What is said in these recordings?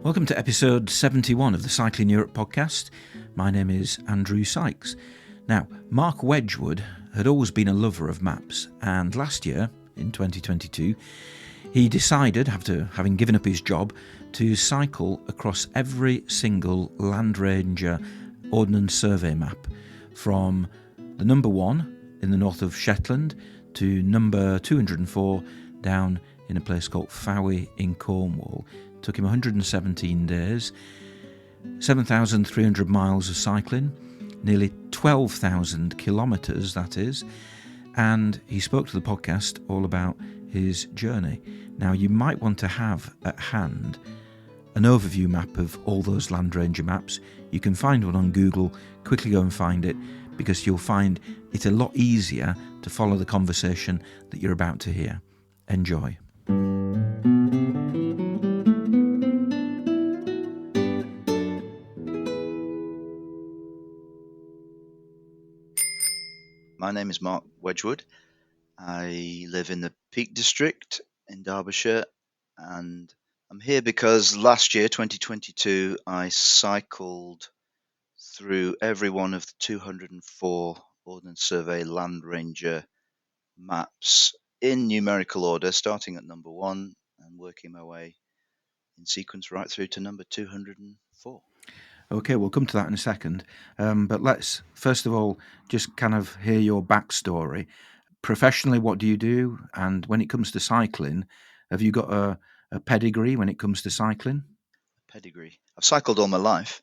Welcome to episode 71 of the Cycling Europe podcast. My name is Andrew Sykes. Now, Mark Wedgwood had always been a lover of maps, and last year, in 2022, he decided, after having given up his job, to cycle across every single Landranger Ordnance Survey map, from the number 1 in the north of Shetland to number 204 down in a place called Fowey in Cornwall. Took him 117 days, 7,300 miles of cycling, nearly 12,000 kilometres that is, and he spoke to the podcast all about his journey. Now, you might want to have at hand an overview map of all those Landranger maps. You can find one on Google. Quickly go and find it, because you'll find it a lot easier to follow the conversation that you're about to hear. Enjoy. My name is Mark Wedgwood. I live in the Peak District in Derbyshire, and I'm here because last year, 2022, I cycled through every one of the 204 Ordnance Survey Landranger maps in numerical order, starting at number 1 and working my way in sequence right through to number 204. Okay, we'll come to that in a second. But let's, first of all, just kind of hear your backstory. Professionally, what do you do? And when it comes to cycling, have you got a pedigree when it comes to cycling? Pedigree. I've cycled all my life,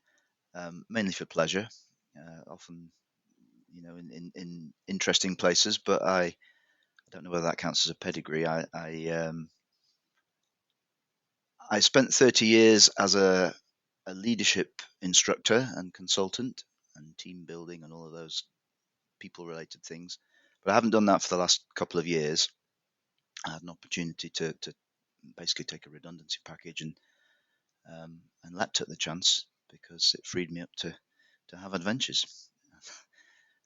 mainly for pleasure, often, in interesting places, but I don't know whether that counts as a pedigree. I spent 30 years as a leadership instructor and consultant and team building and all of those people related things, but I haven't done that for the last couple of years. I had an opportunity to basically take a redundancy package and leapt at the chance because it freed me up to have adventures.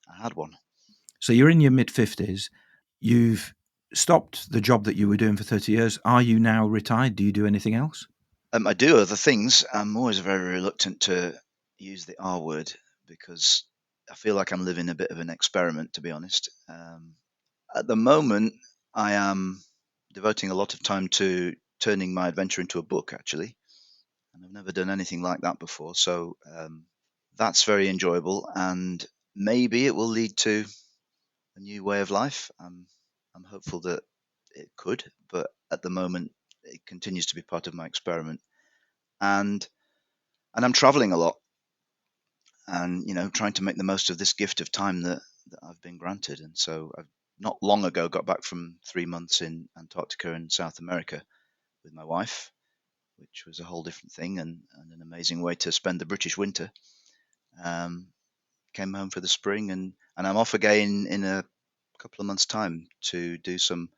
I had one. So you're in your mid-50s. You've stopped the job that you were doing for 30 years. Are you now retired? Do you do anything else? I do other things. I'm always very reluctant to use the R word because I feel like I'm living a bit of an experiment, to be honest. At the moment, I am devoting a lot of time to turning my adventure into a book, actually. And I've never done anything like that before. So that's very enjoyable. And maybe it will lead to a new way of life. I'm hopeful that it could, but at the moment, it continues to be part of my experiment. And I'm traveling a lot and, trying to make the most of this gift of time that I've been granted. And so I've not long ago got back from 3 months in Antarctica and South America with my wife, which was a whole different thing and an amazing way to spend the British winter. Came home for the spring and I'm off again in a couple of months' time to do some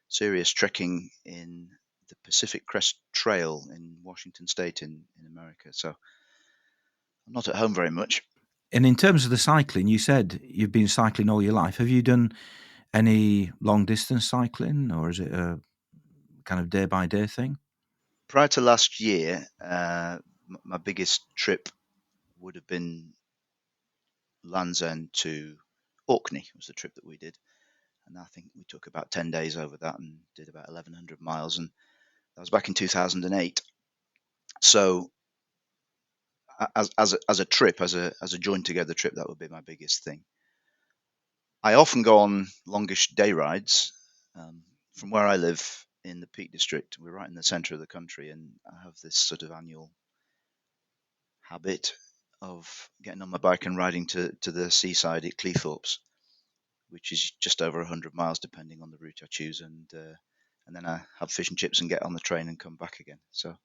serious trekking in the Pacific Crest Trail in Washington State in America. So I'm not at home very much. And in terms of the cycling, you said you've been cycling all your life. Have you done any long distance cycling, or is it a kind of day by day thing? Prior to last year, my biggest trip would have been Land's End to Orkney was the trip that we did. And I think we took about 10 days over that and did about 1,100 miles. And that was back in 2008. So as a trip, as a joined together trip, that would be my biggest thing. I often go on longish day rides from where I live in the Peak District. We're right in the centre of the country, and I have this sort of annual habit of getting on my bike and riding to the seaside at Cleethorpes, which is just over 100 miles depending on the route I choose, and then I have fish and chips and get on the train and come back again. So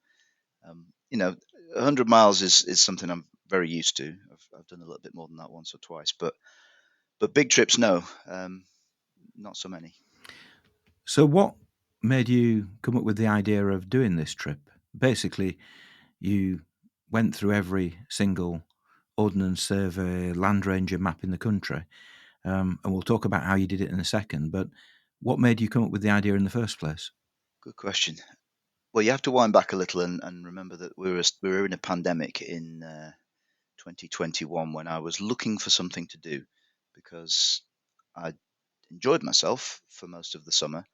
100 miles is something I'm very used to. I've done a little bit more than that once or twice, but big trips, no, not so many. So what made you come up with the idea of doing this trip? Basically, you went through every single Ordnance Survey Landranger map in the country, and we'll talk about how you did it in a second, but what made you come up with the idea in the first place? Good question. Well, you have to wind back a little and remember that we were in a pandemic in 2021 when I was looking for something to do because I enjoyed myself for most of the summer,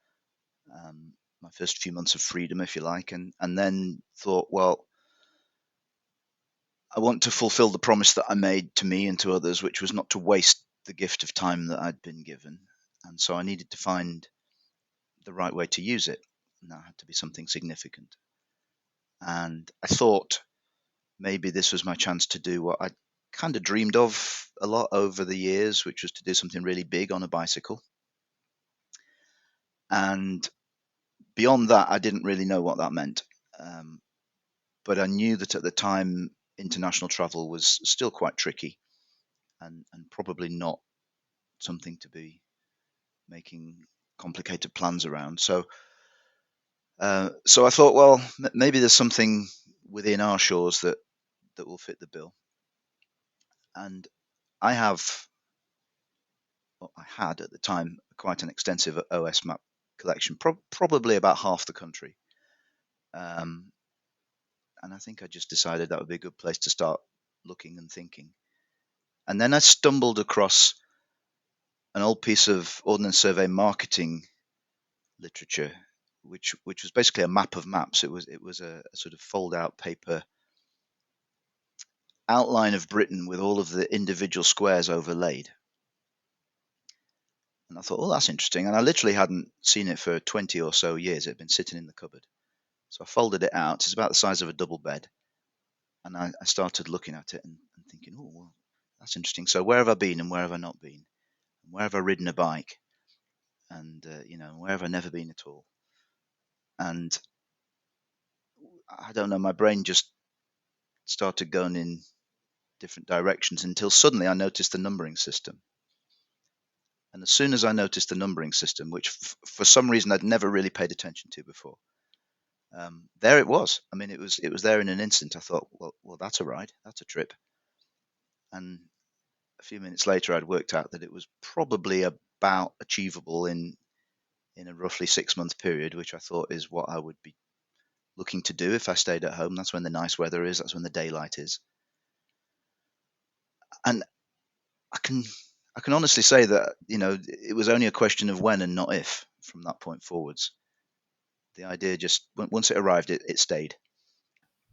my first few months of freedom, if you like, and then thought, well, I want to fulfill the promise that I made to me and to others, which was not to waste the gift of time that I'd been given. And so I needed to find the right way to use it. And that had to be something significant. And I thought maybe this was my chance to do what I kind of dreamed of a lot over the years, which was to do something really big on a bicycle. And beyond that, I didn't really know what that meant. But I knew that at the time, international travel was still quite tricky and probably not something to be making complicated plans around. So I thought, well, maybe there's something within our shores that will fit the bill. And I had at the time quite an extensive OS map collection, probably about half the country. And I think I just decided that would be a good place to start looking and thinking. And then I stumbled across an old piece of Ordnance Survey marketing literature, which was basically a map of maps. It was a sort of fold out paper outline of Britain with all of the individual squares overlaid. And I thought, oh, that's interesting. And I literally hadn't seen it for 20 or so years. It had been sitting in the cupboard. So I folded it out. It's about the size of a double bed. And I started looking at it and thinking, oh, well, that's interesting. So where have I been and where have I not been? And where have I ridden a bike? And, where have I never been at all? And I don't know, my brain just started going in different directions until suddenly I noticed the numbering system. And as soon as I noticed the numbering system, which for some reason I'd never really paid attention to before, there it was. I mean, it was there in an instant. I thought, well, that's a ride, that's a trip. And a few minutes later, I'd worked out that it was probably about achievable in a roughly 6-month period, which I thought is what I would be looking to do if I stayed at home. That's when the nice weather is. That's when the daylight is. And I can honestly say that it was only a question of when and not if from that point forwards. The idea just once it arrived, it stayed.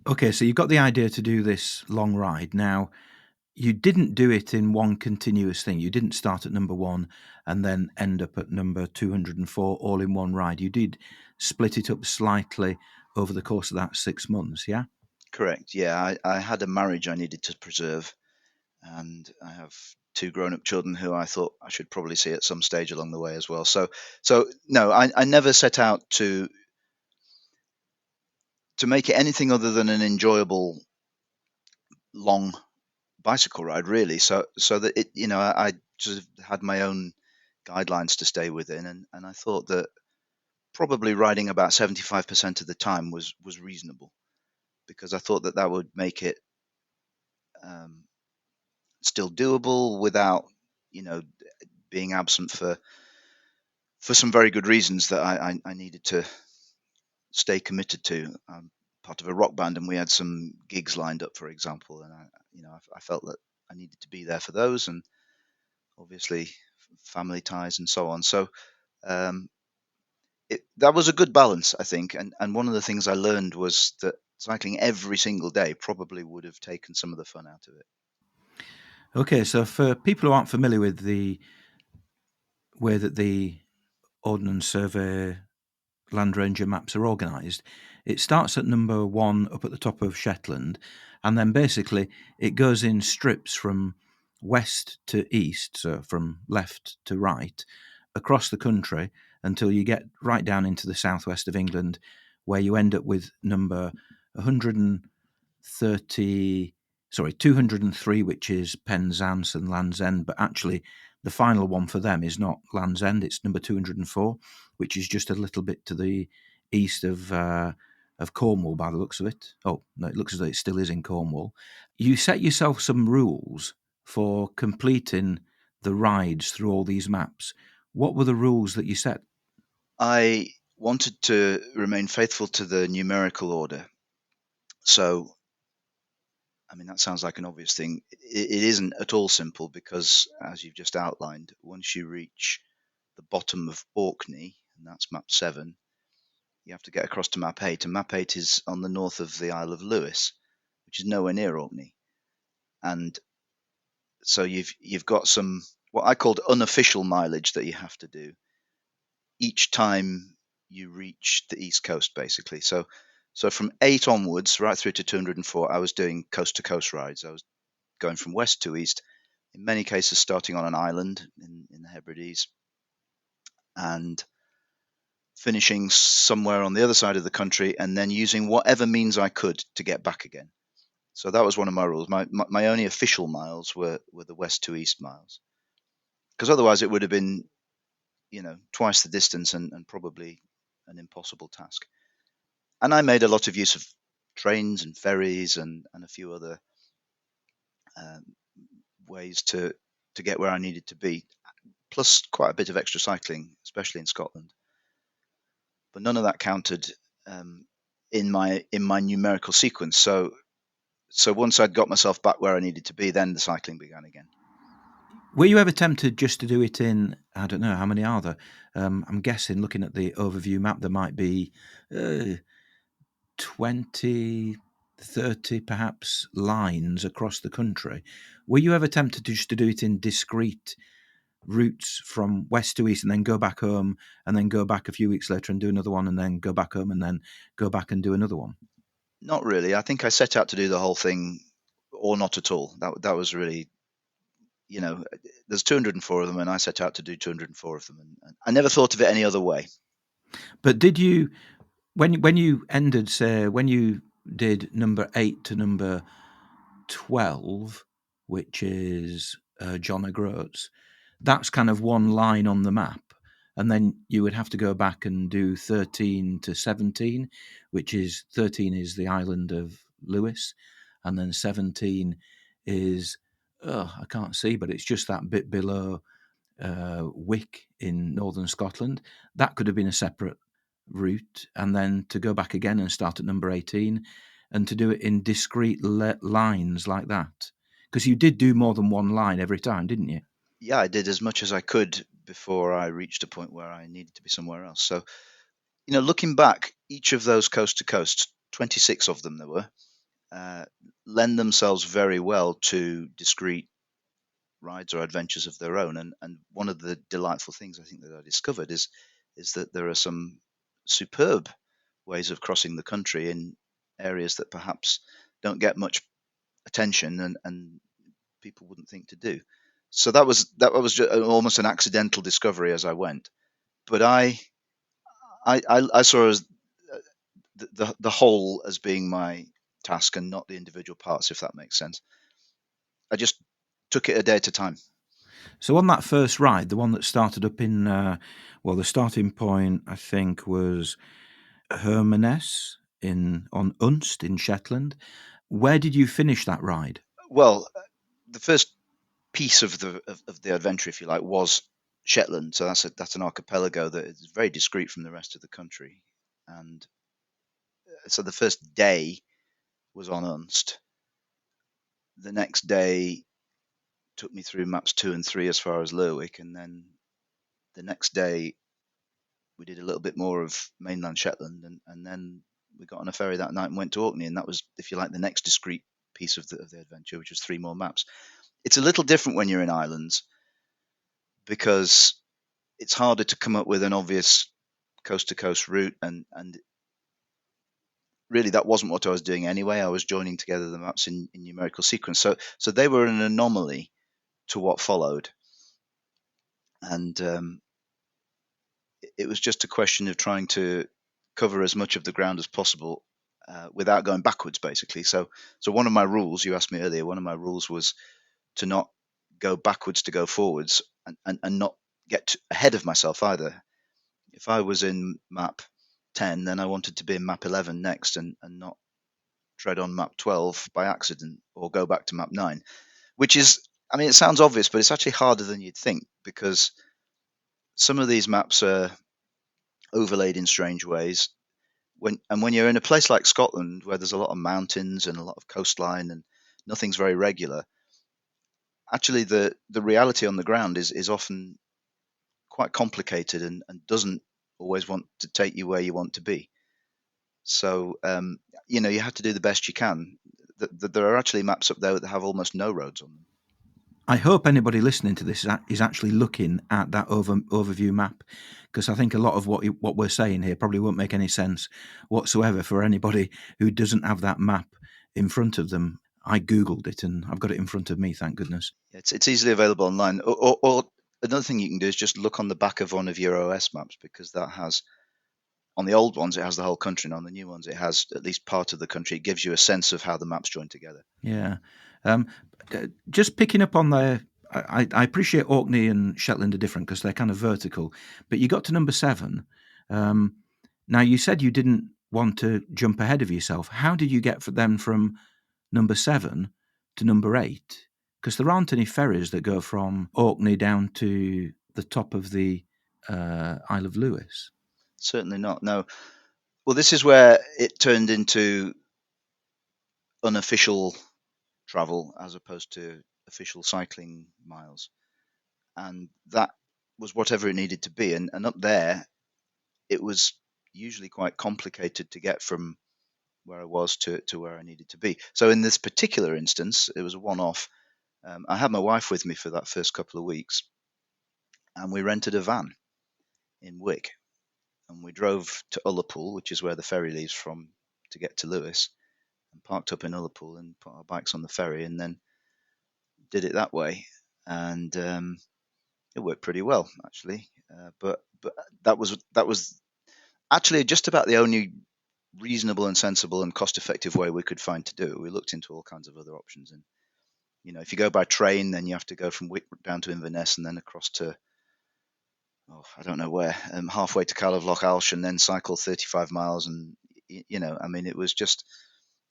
Okay, so you've got the idea to do this long ride. Now, you didn't do it in one continuous thing. You didn't start at number 1 and then end up at number 204 all in one ride. You did split it up slightly over the course of that 6 months, yeah? Correct. Yeah, I had a marriage I needed to preserve, and I have 2 grown-up children who I thought I should probably see at some stage along the way as well. So no, I never set out to make it anything other than an enjoyable long bicycle ride, really. So that it, I sort of had my own guidelines to stay within, and I thought that probably riding about 75% of the time was reasonable, because I thought that would make it still doable without being absent for some very good reasons that I needed to stay committed to. I'm part of a rock band, and we had some gigs lined up, for example, and I felt that I needed to be there for those, and obviously family ties and so on. So that was a good balance, I think. And one of the things I learned was that cycling every single day probably would have taken some of the fun out of it. Okay, so for people who aren't familiar with the way that the Ordnance Survey Landranger maps are organised, it starts at number 1 up at the top of Shetland, and then basically it goes in strips from west to east, so from left to right, across the country until you get right down into the southwest of England, where you end up with number 203, which is Penzance and Land's End, but actually the final one for them is not Land's End, it's number 204, which is just a little bit to the east of Cornwall by the looks of it. Oh, no, it looks as though it still is in Cornwall. You set yourself some rules for completing the rides through all these maps. What were the rules that you set? I wanted to remain faithful to the numerical order. So, I mean, that sounds like an obvious thing. It isn't at all simple because, as you've just outlined, once you reach the bottom of Orkney, and that's map 7, you have to get across to map 8. And map 8 is on the north of the Isle of Lewis, which is nowhere near Orkney. And so you've got some what I called unofficial mileage that you have to do each time you reach the east coast, basically. So from 8 onwards, right through to 204, I was doing coast to coast rides. I was going from west to east, in many cases starting on an island in the Hebrides and finishing somewhere on the other side of the country, and then using whatever means I could to get back again. So that was one of my rules. My only official miles were the west to east miles, because otherwise it would have been, twice the distance and probably an impossible task. And I made a lot of use of trains and ferries and a few other um, ways to get where I needed to be, plus quite a bit of extra cycling, especially in Scotland. But none of that counted in my numerical sequence. So once I'd got myself back where I needed to be, then the cycling began again. Were you ever tempted just to do it in, I don't know, how many are there? I'm guessing, looking at the overview map, there might be 20, 30 perhaps lines across the country. Were you ever tempted to just to do it in discrete routes from west to east and then go back home and then go back a few weeks later and do another one and then go back home and then go back and do another one? Not really. I think I set out to do the whole thing or not at all. That was really, there's 204 of them, and I set out to do 204 of them, and I never thought of it any other way. But did you, when you ended, say, when you did number 8 to number 12, which is John O'Groats, that's kind of one line on the map. And then you would have to go back and do 13 to 17, which is 13 is the island of Lewis, and then 17 is, I can't see, but it's just that bit below Wick in northern Scotland. That could have been a separate route, and then to go back again and start at number 18 and to do it in discrete lines like that. Because you did do more than one line every time, didn't you? Yeah, I did as much as I could before I reached a point where I needed to be somewhere else. So, looking back, each of those coast to coast, 26 of them there were, lend themselves very well to discrete rides or adventures of their own. And one of the delightful things I think that I discovered is that there are some superb ways of crossing the country in areas that perhaps don't get much attention and people wouldn't think to do. So that was just almost an accidental discovery as I went. But I saw as the whole as being my task and not the individual parts, if that makes sense. I just took it a day at a time. So on that first ride, the one that started up in, the starting point I think was Hermanus on Unst in Shetland. Where did you finish that ride? Well, the first piece of the adventure, if you like, was Shetland. So that's an archipelago that is very discreet from the rest of the country. And so the first day was on Unst. The next day took me through maps 2 and 3 as far as Lerwick, and then the next day we did a little bit more of mainland Shetland, and then we got on a ferry that night and went to Orkney, and that was, if you like, the next discrete piece of the adventure, which was 3 more maps. It's a little different when you're in islands because it's harder to come up with an obvious coast to coast route, and really that wasn't what I was doing anyway. I was joining together the maps in numerical sequence, so they were an anomaly to what followed, and it was just a question of trying to cover as much of the ground as possible without going backwards, basically. So one of my rules, you asked me earlier, one of my rules was to not go backwards to go forwards, and not get ahead of myself either. If I was in map 10, then I wanted to be in map 11 next, and not tread on map 12 by accident or go back to map 9, which is, I mean, it sounds obvious, but it's actually harder than you'd think, because some of these maps are overlaid in strange ways. When you're in a place like Scotland, where there's a lot of mountains and a lot of coastline and nothing's very regular, actually the reality on the ground is often quite complicated and doesn't always want to take you where you want to be. So you have to do the best you can. There are actually maps up there that have almost no roads on them. I hope anybody listening to this is actually looking at that overview map, because I think a lot of what we're saying here probably won't make any sense whatsoever for anybody who doesn't have that map in front of them. I googled it and I've got it in front of me, thank goodness. It's easily available online. Or another thing you can do is just look on the back of one of your OS maps, because that has, on the old ones, it has the whole country, and on the new ones, it has at least part of the country. It gives you a sense of how the maps join together. Yeah. Just picking up on there, I appreciate Orkney and Shetland are different because they're kind of vertical, but you got to number 7. Now, you said you didn't want to jump ahead of yourself. How did you get from number 7 to number 8? Because there aren't any ferries that go from Orkney down to the top of the Isle of Lewis. Certainly not, no. Well, this is where it turned into unofficial travel as opposed to official cycling miles. And that was whatever it needed to be. And up there, it was usually quite complicated to get from where I was to where I needed to be. So in this particular instance, it was a one-off. I had my wife with me for that first couple of weeks, and we rented a van in Wick, and we drove to Ullapool, which is where the ferry leaves from to get to Lewis, and parked up in Ullapool and put our bikes on the ferry, and then did it that way. And it worked pretty well, actually. But that was actually just about the only reasonable and sensible and cost-effective way we could find to do it. We looked into all kinds of other options, and if you go by train, then you have to go from Wick down to Inverness and then across to I don't know where, halfway to Cardiff Loch Alsh, and then cycle 35 miles. And I mean, it was just,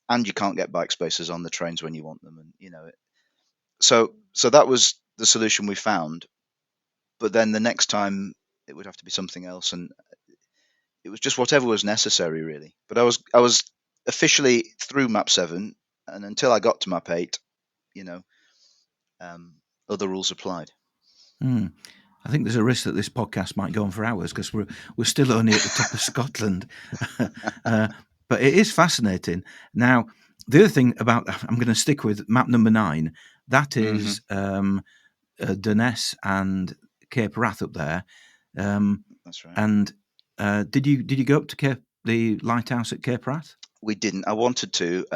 and you can't get bike spaces on the trains when you want them, and so that was the solution we found. But then the next time it would have to be something else, and it was just whatever was necessary, really. But I was officially through map 7, and until I got to map 8, other rules applied. I think there's a risk that this podcast might go on for hours because we're still only at the top of Scotland. But it is fascinating. Now, the other thing about, I'm going to stick with map number 9. That is Durness and Cape Wrath up there. That's right. And did you go up to the lighthouse at Cape Wrath? We didn't. I wanted to,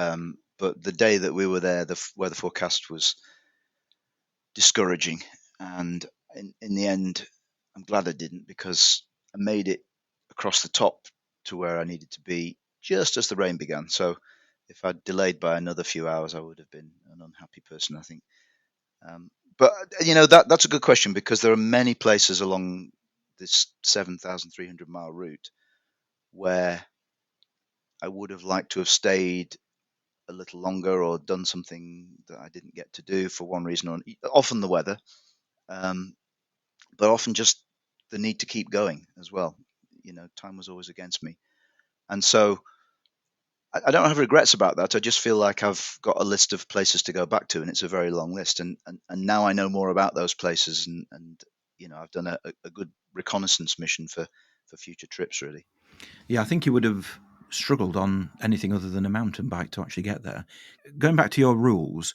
but the day that we were there, the weather forecast was discouraging, and in the end, I'm glad I didn't, because I made it across the top to where I needed to be just as the rain began. So if I'd delayed by another few hours, I would have been an unhappy person, I think. But that's a good question, because there are many places along this 7,300 mile route where I would have liked to have stayed a little longer or done something that I didn't get to do for one reason or another. Often the weather, but often just the need to keep going as well. Time was always against me, and so I don't have regrets about that. I just feel like I've got a list of places to go back to, and it's a very long list. And now I know more about those places, and I've done a good reconnaissance mission for future trips, really. Yeah, I think you would have struggled on anything other than a mountain bike to actually get there. Going back to your rules,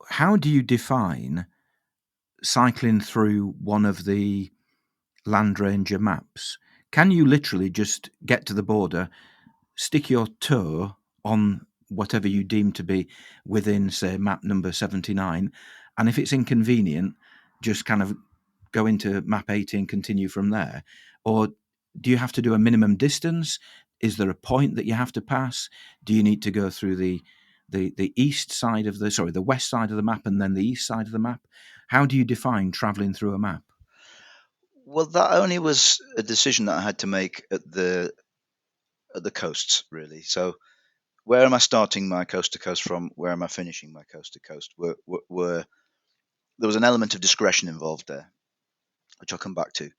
how do you define cycling through one of the Landranger maps? Can you literally just get to the border, stick your toe on whatever you deem to be within, say, map number 79, and if it's inconvenient, just kind of go into map 80 and continue from there? Or do you have to do a minimum distance? Is there a point that you have to pass? Do you need to go through the east side of the west side of the map and then the east side of the map? How do you define travelling through a map? Well, that only was a decision that I had to make at the coasts, really. So where am I starting my coast to coast from? Where am I finishing my coast to coast? There was an element of discretion involved there, which I'll come back to.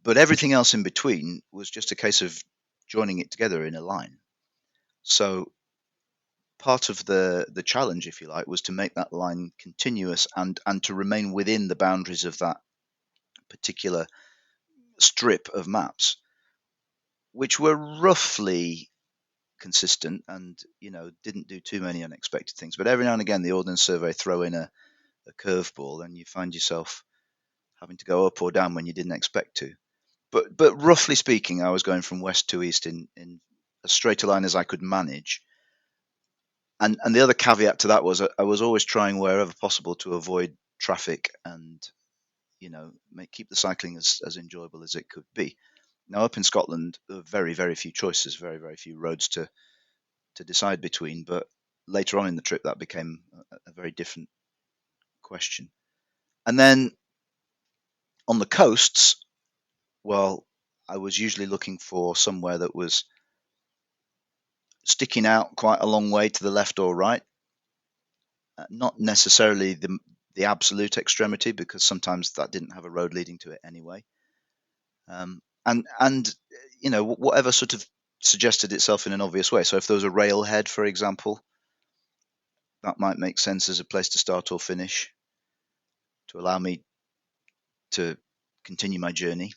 But everything else in between was just a case of joining it together in a line. So part of the challenge, if you like, was to make that line continuous and to remain within the boundaries of that particular strip of maps, which were roughly consistent and didn't do too many unexpected things. But every now and again, the Ordnance Survey throw in a curveball, and you find yourself having to go up or down when you didn't expect to. But roughly speaking, I was going from west to east in as straight a line as I could manage. And the other caveat to that was I was always trying wherever possible to avoid traffic and keep the cycling as enjoyable as it could be. Now up in Scotland, there are very, very few choices, very, very few roads to decide between. But later on in the trip, that became a very different question. And then on the coasts, well, I was usually looking for somewhere that was sticking out quite a long way to the left or right, not necessarily the absolute extremity, because sometimes that didn't have a road leading to it anyway. And whatever sort of suggested itself in an obvious way. So if there was a railhead, for example, that might make sense as a place to start or finish to allow me to continue my journey,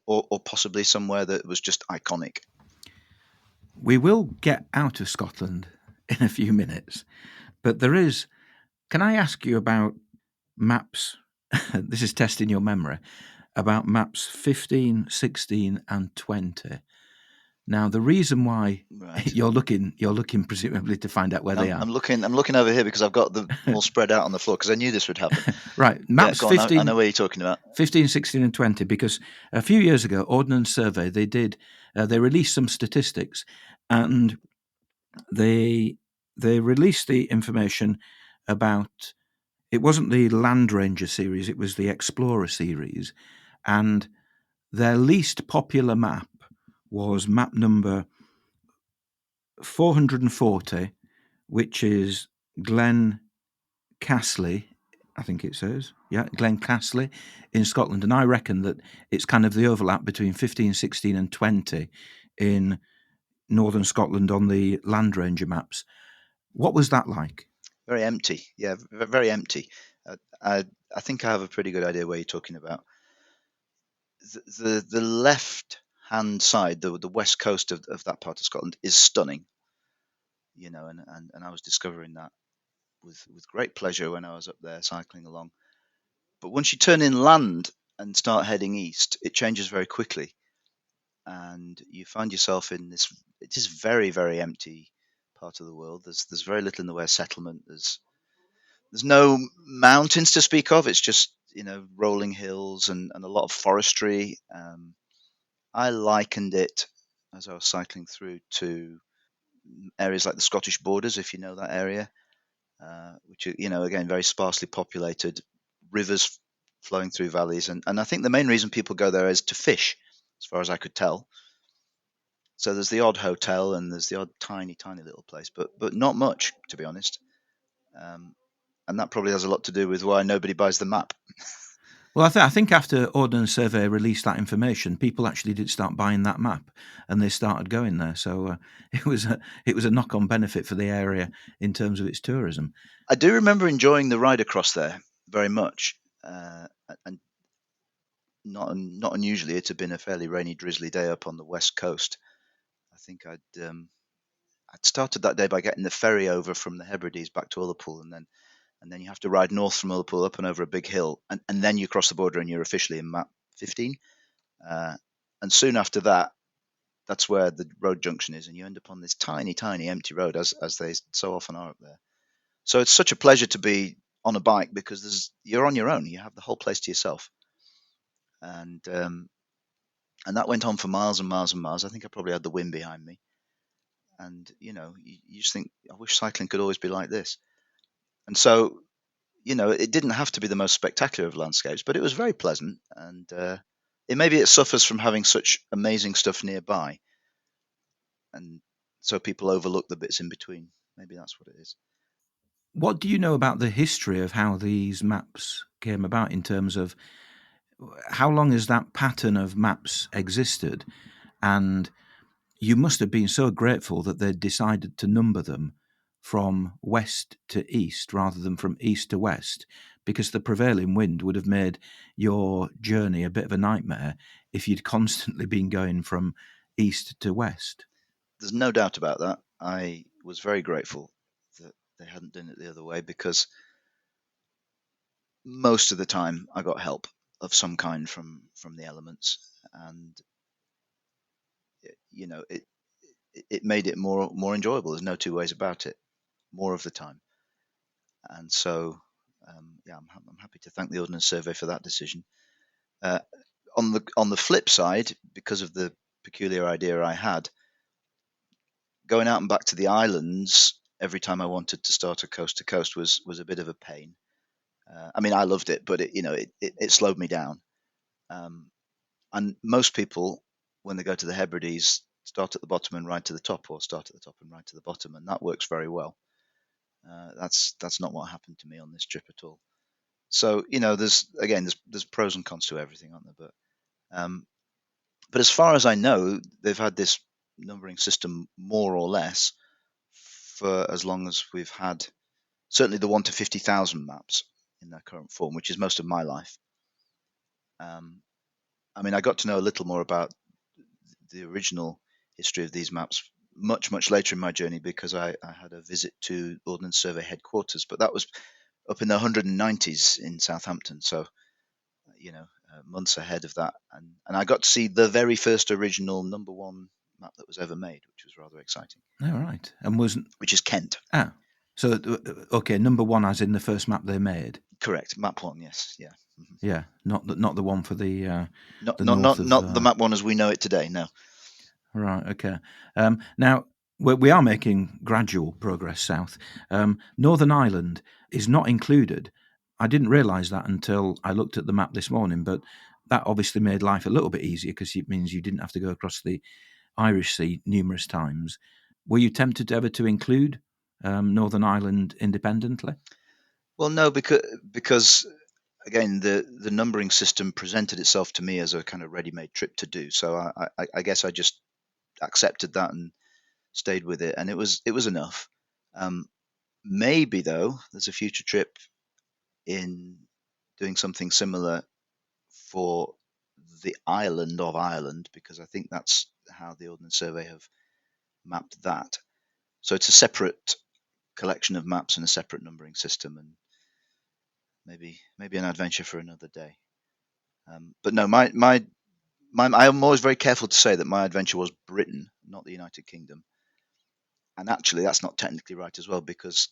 or possibly somewhere that was just iconic. We will get out of Scotland in a few minutes, but can I ask you about maps? This is testing your memory, about maps 15, 16 and 20. Now, the reason why you're looking presumably to find out where they are. I'm looking over here because I've got them all spread out on the floor because I knew this would happen. Right, maps 15. I know where you're talking about. 15, 16 and 20, because a few years ago, Ordnance Survey, they released some statistics, and they released the information about, it wasn't the Landranger series, it was the Explorer series, and their least popular map was map number 440, which is Glen Castley, I think it says. Yeah, Glen Castley in Scotland. And I reckon that it's kind of the overlap between 15, 16 and 20 in northern Scotland on the Landranger maps. What was that like? Very empty. Yeah, very empty. I think I have a pretty good idea where you're talking about. The left hand side, the west coast of that part of Scotland is stunning. And I was discovering that with great pleasure when I was up there cycling along. But once you turn inland and start heading east, it changes very quickly, and you find yourself in this. It is very, very empty part of the world. There's very little in the way of settlement. There's no mountains to speak of. It's just rolling hills and a lot of forestry. I likened it, as I was cycling through, to areas like the Scottish borders, if you know that area, which are, again, very sparsely populated, rivers flowing through valleys. And I think the main reason people go there is to fish, as far as I could tell. So there's the odd hotel and there's the odd tiny, tiny little place, but not much, to be honest. And that probably has a lot to do with why nobody buys the map. Well, I think after Ordnance Survey released that information, people actually did start buying that map, and they started going there. So it was a knock-on benefit for the area in terms of its tourism. I do remember enjoying the ride across there very much, and not unusually, it had been a fairly rainy, drizzly day up on the west coast. I think I'd started that day by getting the ferry over from the Hebrides back to Ullapool, and then you have to ride north from Ullapool up and over a big hill, and then you cross the border and you're officially in map 15. And soon after that, that's where the road junction is, and you end up on this tiny, tiny empty road, as they so often are up there. So it's such a pleasure to be on a bike because you're on your own. You have the whole place to yourself, and that went on for miles and miles and miles. I think I probably had the wind behind me, and you just think, I wish cycling could always be like this. And so, it didn't have to be the most spectacular of landscapes, but it was very pleasant. And maybe it suffers from having such amazing stuff nearby, and so people overlook the bits in between. Maybe that's what it is. What do you know about the history of how these maps came about in terms of how long has that pattern of maps existed? And you must have been so grateful that they decided to number them from west to east rather than from east to west, because the prevailing wind would have made your journey a bit of a nightmare if you'd constantly been going from east to west. There's no doubt about that. I was very grateful that they hadn't done it the other way, because most of the time I got help of some kind from the elements, and you know it made it more enjoyable. There's no two ways about it. More of the time, and so yeah, I'm happy to thank the Ordnance Survey for that decision. Uh, on the flip side, because of the peculiar idea I had, going out and back to the islands every time I wanted to start a coast to coast was a bit of a pain. I mean, I loved it, but it slowed me down. Um, and most people, when they go to the Hebrides, start at the bottom and ride to the top, or start at the top and ride to the bottom, and that works very well. That's not what happened to me on this trip at all. So there's pros and cons to everything, aren't there? But as far as I know, they've had this numbering system more or less for as long as we've had certainly the 1 to 50,000 maps in their current form, which is most of my life. Um, I mean, I got to know a little more about the original history of these maps much later in my journey, because I had a visit to Ordnance Survey headquarters, but that was up in the 190s in Southampton. So, months ahead of that. And I got to see the very first original number one map that was ever made, which was rather exciting. All right. And wasn't. Which is Kent. So, okay, number one as in the first map they made? Correct. Map one, yes. Yeah. Mm-hmm. Yeah, not the one for the not north of, not the map one as we know it today, no. Right, okay. Now, we are making gradual progress south. Northern Ireland is not included. I didn't realise that until I looked at the map this morning, but that obviously made life a little bit easier, because it means you didn't have to go across the Irish Sea numerous times. Were you tempted ever to include Northern Ireland independently? Well, no, because again, the numbering system presented itself to me as a kind of ready-made trip to do. So I guess I just accepted that and stayed with it, and it was enough. Maybe though, there's a future trip in doing something similar for the island of Ireland, because I think that's how the Ordnance Survey have mapped that. So it's a separate collection of maps and a separate numbering system, and maybe an adventure for another day. But no, I'm always very careful to say that my adventure was Britain, not the United Kingdom. And actually, that's not technically right as well, because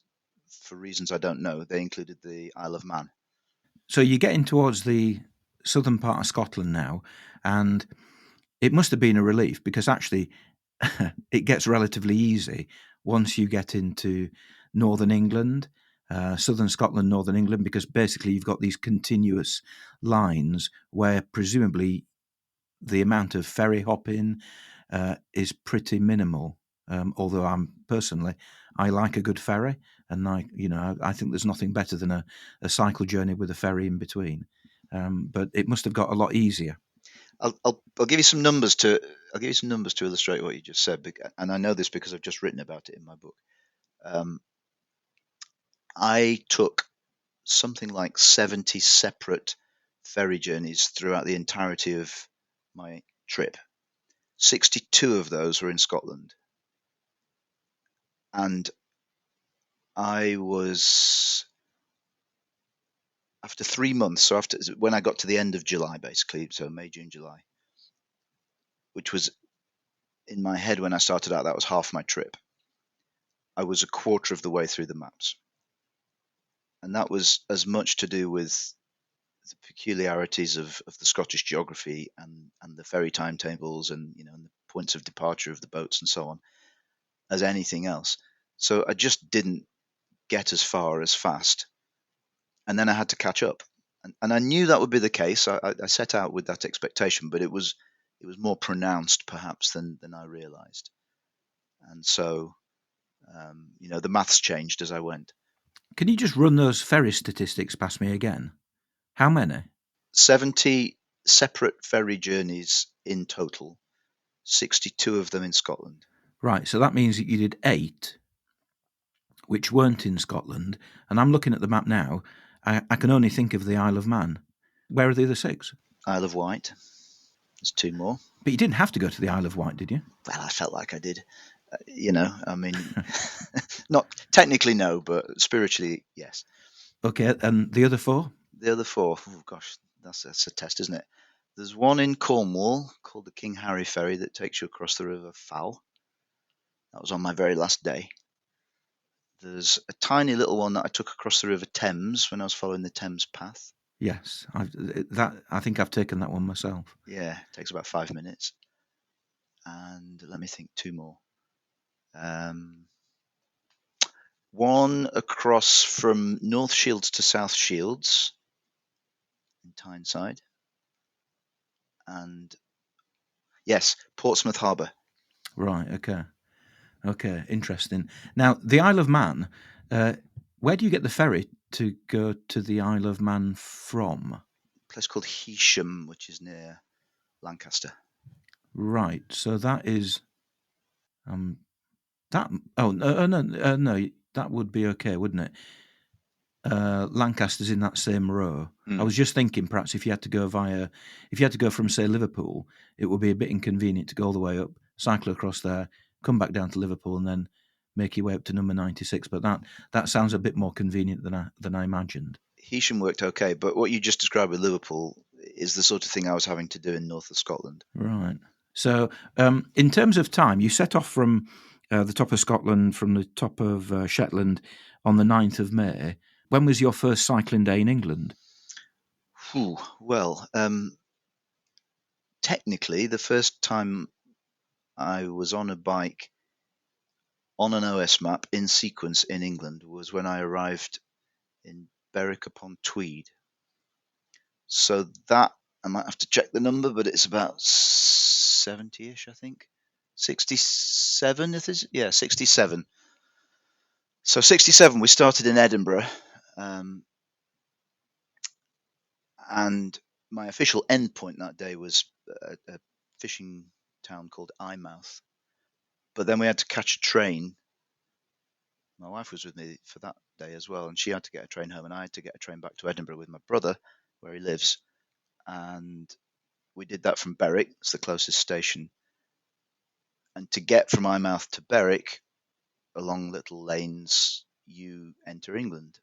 for reasons I don't know, they included the Isle of Man. So you're getting towards the southern part of Scotland now, and it must have been a relief, because actually it gets relatively easy once you get into northern England, southern Scotland, northern England, because basically you've got these continuous lines where presumably the amount of ferry hopping is pretty minimal. Although I like a good ferry, and I think there's nothing better than a cycle journey with a ferry in between. But it must have got a lot easier. I'll give you some numbers to illustrate what you just said, and I know this because I've just written about it in my book. I took something like 70 separate ferry journeys throughout the entirety of my trip. 62 of those were in Scotland, and I was, after 3 months, so after when I got to the end of July, basically, so May, June, July, which was in my head when I started out, that was half my trip. I was a quarter of the way through the maps, and that was as much to do with the peculiarities of the Scottish geography and the ferry timetables, and and the points of departure of the boats and so on, as anything else. So I just didn't get as far as fast, and then I had to catch up, and I knew that would be the case. I set out with that expectation, but it was more pronounced perhaps than I realised, and so the maths changed as I went. Can you just run those ferry statistics past me again? How many? 70 separate ferry journeys in total, 62 of them in Scotland. Right, so that means that you did 8, which weren't in Scotland. And I'm looking at the map now. I can only think of the Isle of Man. Where are the other 6? Isle of Wight, there's 2 more. But you didn't have to go to the Isle of Wight, did you? Well, I felt like I did. I mean, not technically no, but spiritually yes. Okay, and the other 4? The other 4, oh gosh, that's a test, isn't it? There's one in Cornwall called the King Harry Ferry that takes you across the River Fowey. That was on my very last day. There's a tiny little one that I took across the River Thames when I was following the Thames path. Yes, I think I've taken that one myself. Yeah, it takes about 5 minutes. And let me think, 2 more. One across from North Shields to South Shields in Tyneside. And yes, Portsmouth Harbour. Right, okay, interesting. Now, the Isle of Man, where do you get the ferry to go to the Isle of Man from? A place called Heysham, which is near Lancaster. Right, so that is that. Oh no, that would be okay, wouldn't it? Lancaster's in that same row. I was just thinking, perhaps if you had to go from say Liverpool, it would be a bit inconvenient to go all the way up, cycle across there, come back down to Liverpool, and then make your way up to number 96. But that sounds a bit more convenient than I imagined. Heysham worked okay, but what you just described with Liverpool is the sort of thing I was having to do in north of Scotland. Right. So, in terms of time, you set off from the top of Scotland, from the top of Shetland on the 9th of May. When was your first cycling day in England? Well, technically, the first time I was on a bike on an OS map in sequence in England was when I arrived in Berwick upon Tweed. So that, I might have to check the number, but it's about 70-ish, I think. 67, it is? Yeah, 67. So 67, we started in Edinburgh. And my official endpoint that day was a fishing town called Eyemouth. But then we had to catch a train. My wife was with me for that day as well, and she had to get a train home, and I had to get a train back to Edinburgh with my brother, where he lives. And we did that from Berwick. It's the closest station. And to get from Eyemouth to Berwick, along little lanes, you enter England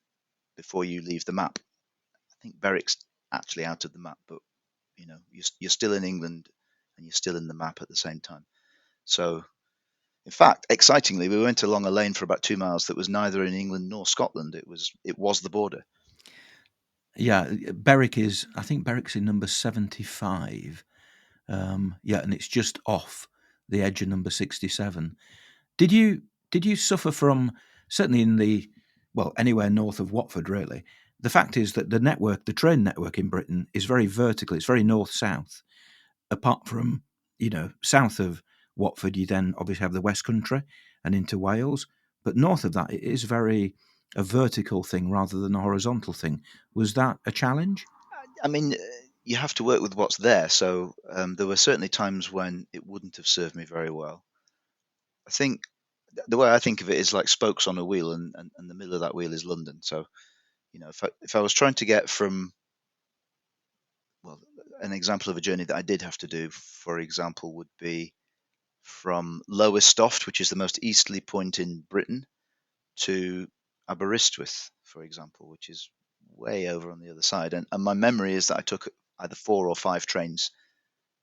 before you leave the map. I think Berwick's actually out of the map, but you're still in England and you're still in the map at the same time. So, in fact, excitingly, we went along a lane for about 2 miles that was neither in England nor Scotland. It was the border. Yeah, I think Berwick's in number 75. And it's just off the edge of number 67. Did you suffer from, certainly anywhere north of Watford, really? The fact is that the train network in Britain is very vertical. It's very north-south. Apart from, south of Watford, you then obviously have the West Country and into Wales. But north of that, it is very a vertical thing rather than a horizontal thing. Was that a challenge? I mean, you have to work with what's there. So there were certainly times when it wouldn't have served me very well. I think the way I think of it is like spokes on a wheel, and the middle of that wheel is London. So, if I was trying to get from, well, an example of a journey that I did have to do, for example, would be from Lowestoft, which is the most easterly point in Britain, to Aberystwyth, for example, which is way over on the other side. And my memory is that I took either 4 or 5 trains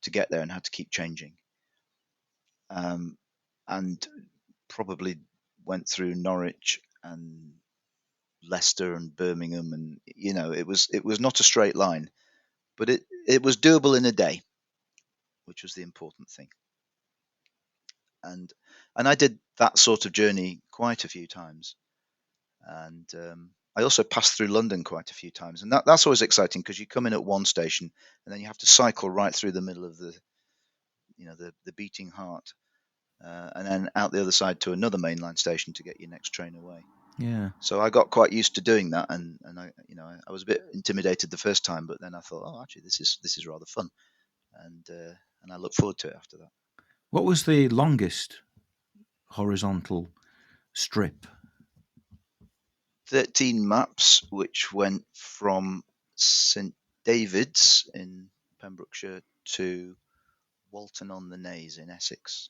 to get there and had to keep changing. And probably went through Norwich and Leicester and Birmingham, and it was not a straight line, but it was doable in a day, which was the important thing. And I did that sort of journey quite a few times, and I also passed through London quite a few times, and that's always exciting because you come in at one station and then you have to cycle right through the middle of the beating heart, and then out the other side to another mainline station to get your next train away. Yeah. So I got quite used to doing that, and I was a bit intimidated the first time, but then I thought, oh, actually, this is rather fun, and I look forward to it after that. What was the longest horizontal strip? 13 maps, which went from St David's in Pembrokeshire to Walton on the Naze in Essex,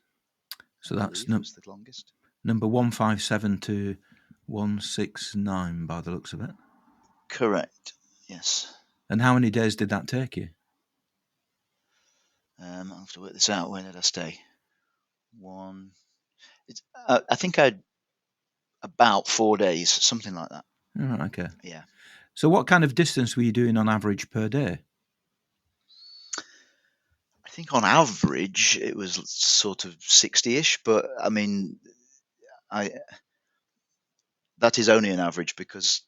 I So that's believe was the longest. number 157 to 169 by the looks of it. Correct. Yes. And how many days did that take you? I'll have to work this out. Where did I stay? One. I think I had about 4 days, something like that. Oh, okay. Yeah. So what kind of distance were you doing on average per day? I think on average it was sort of 60-ish, but I mean, I that is only an average because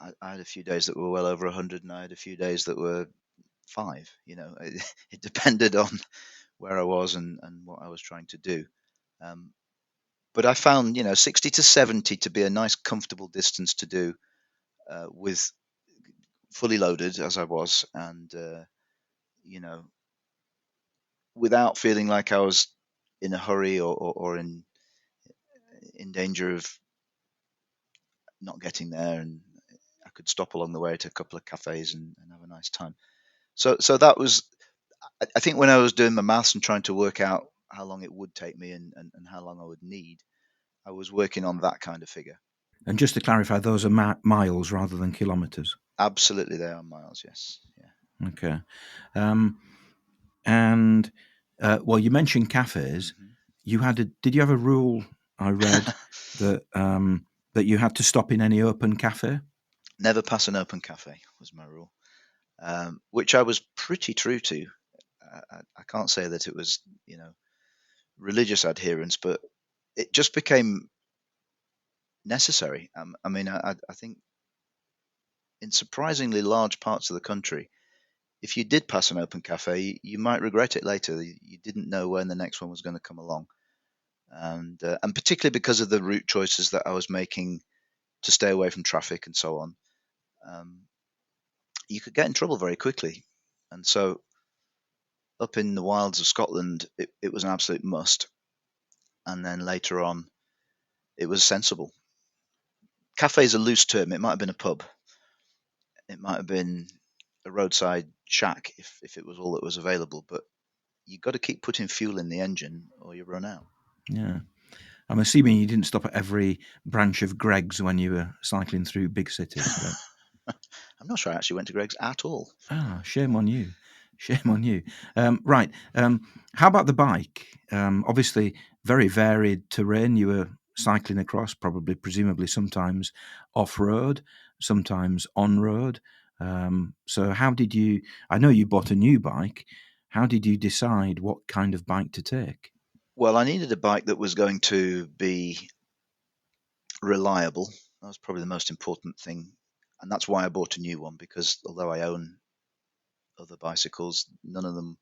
I had a few days that were well over 100, and I had a few days that were 5. It depended on where I was and what I was trying to do. Um, but I found 60 to 70 to be a nice, comfortable distance to do with fully loaded as I was, and you know, without feeling like I was in a hurry or in danger of not getting there, and I could stop along the way at a couple of cafes and have a nice time. So that was, I think, when I was doing my maths and trying to work out how long it would take me and how long I would need, I was working on that kind of figure. And just to clarify, those are miles rather than kilometres. Absolutely, they are miles. Yes. Yeah. Okay. Um, and well, you mentioned cafes. Hmm. Did you have a rule? I read that you had to stop in any open cafe. Never pass an open cafe was my rule, which I was pretty true to. I can't say that it was, religious adherence, but it just became necessary. I mean, I think in surprisingly large parts of the country, if you did pass an open cafe, you might regret it later. You didn't know when the next one was going to come along, and particularly because of the route choices that I was making to stay away from traffic and so on, um, you could get in trouble very quickly. And so, up in the wilds of Scotland, it was an absolute must. And then later on, it was sensible. Cafe is a loose term. It might have been a pub. It might have been a roadside shack if it was all that was available. But you've got to keep putting fuel in the engine or you run out. Yeah. I'm assuming you didn't stop at every branch of Greg's when you were cycling through big cities. But I'm not sure I actually went to Greg's at all. shame on you. Shame on you. Right. How about the bike? Obviously, very varied terrain. You were cycling across, presumably, sometimes off road, sometimes on road. So, how did you? I know you bought a new bike. How did you decide what kind of bike to take? Well, I needed a bike that was going to be reliable. That was probably the most important thing. And that's why I bought a new one, because although I own other bicycles, none of them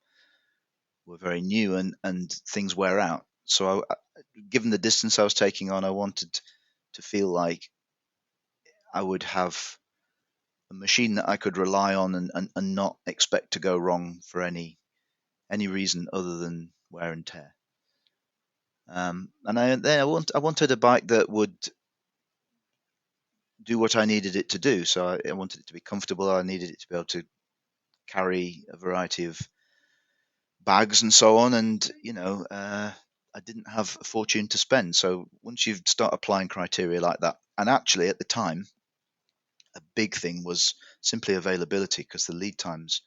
were very new, and things wear out. So, given the distance I was taking on, I wanted to feel like I would have a machine that I could rely on and not expect to go wrong for any reason other than wear and tear. And I wanted a bike that would do what I needed it to do. So I wanted it to be comfortable. I needed it to be able to carry a variety of bags and so on. And I didn't have a fortune to spend. So once you start applying criteria like that, and actually at the time, a big thing was simply availability, because the lead times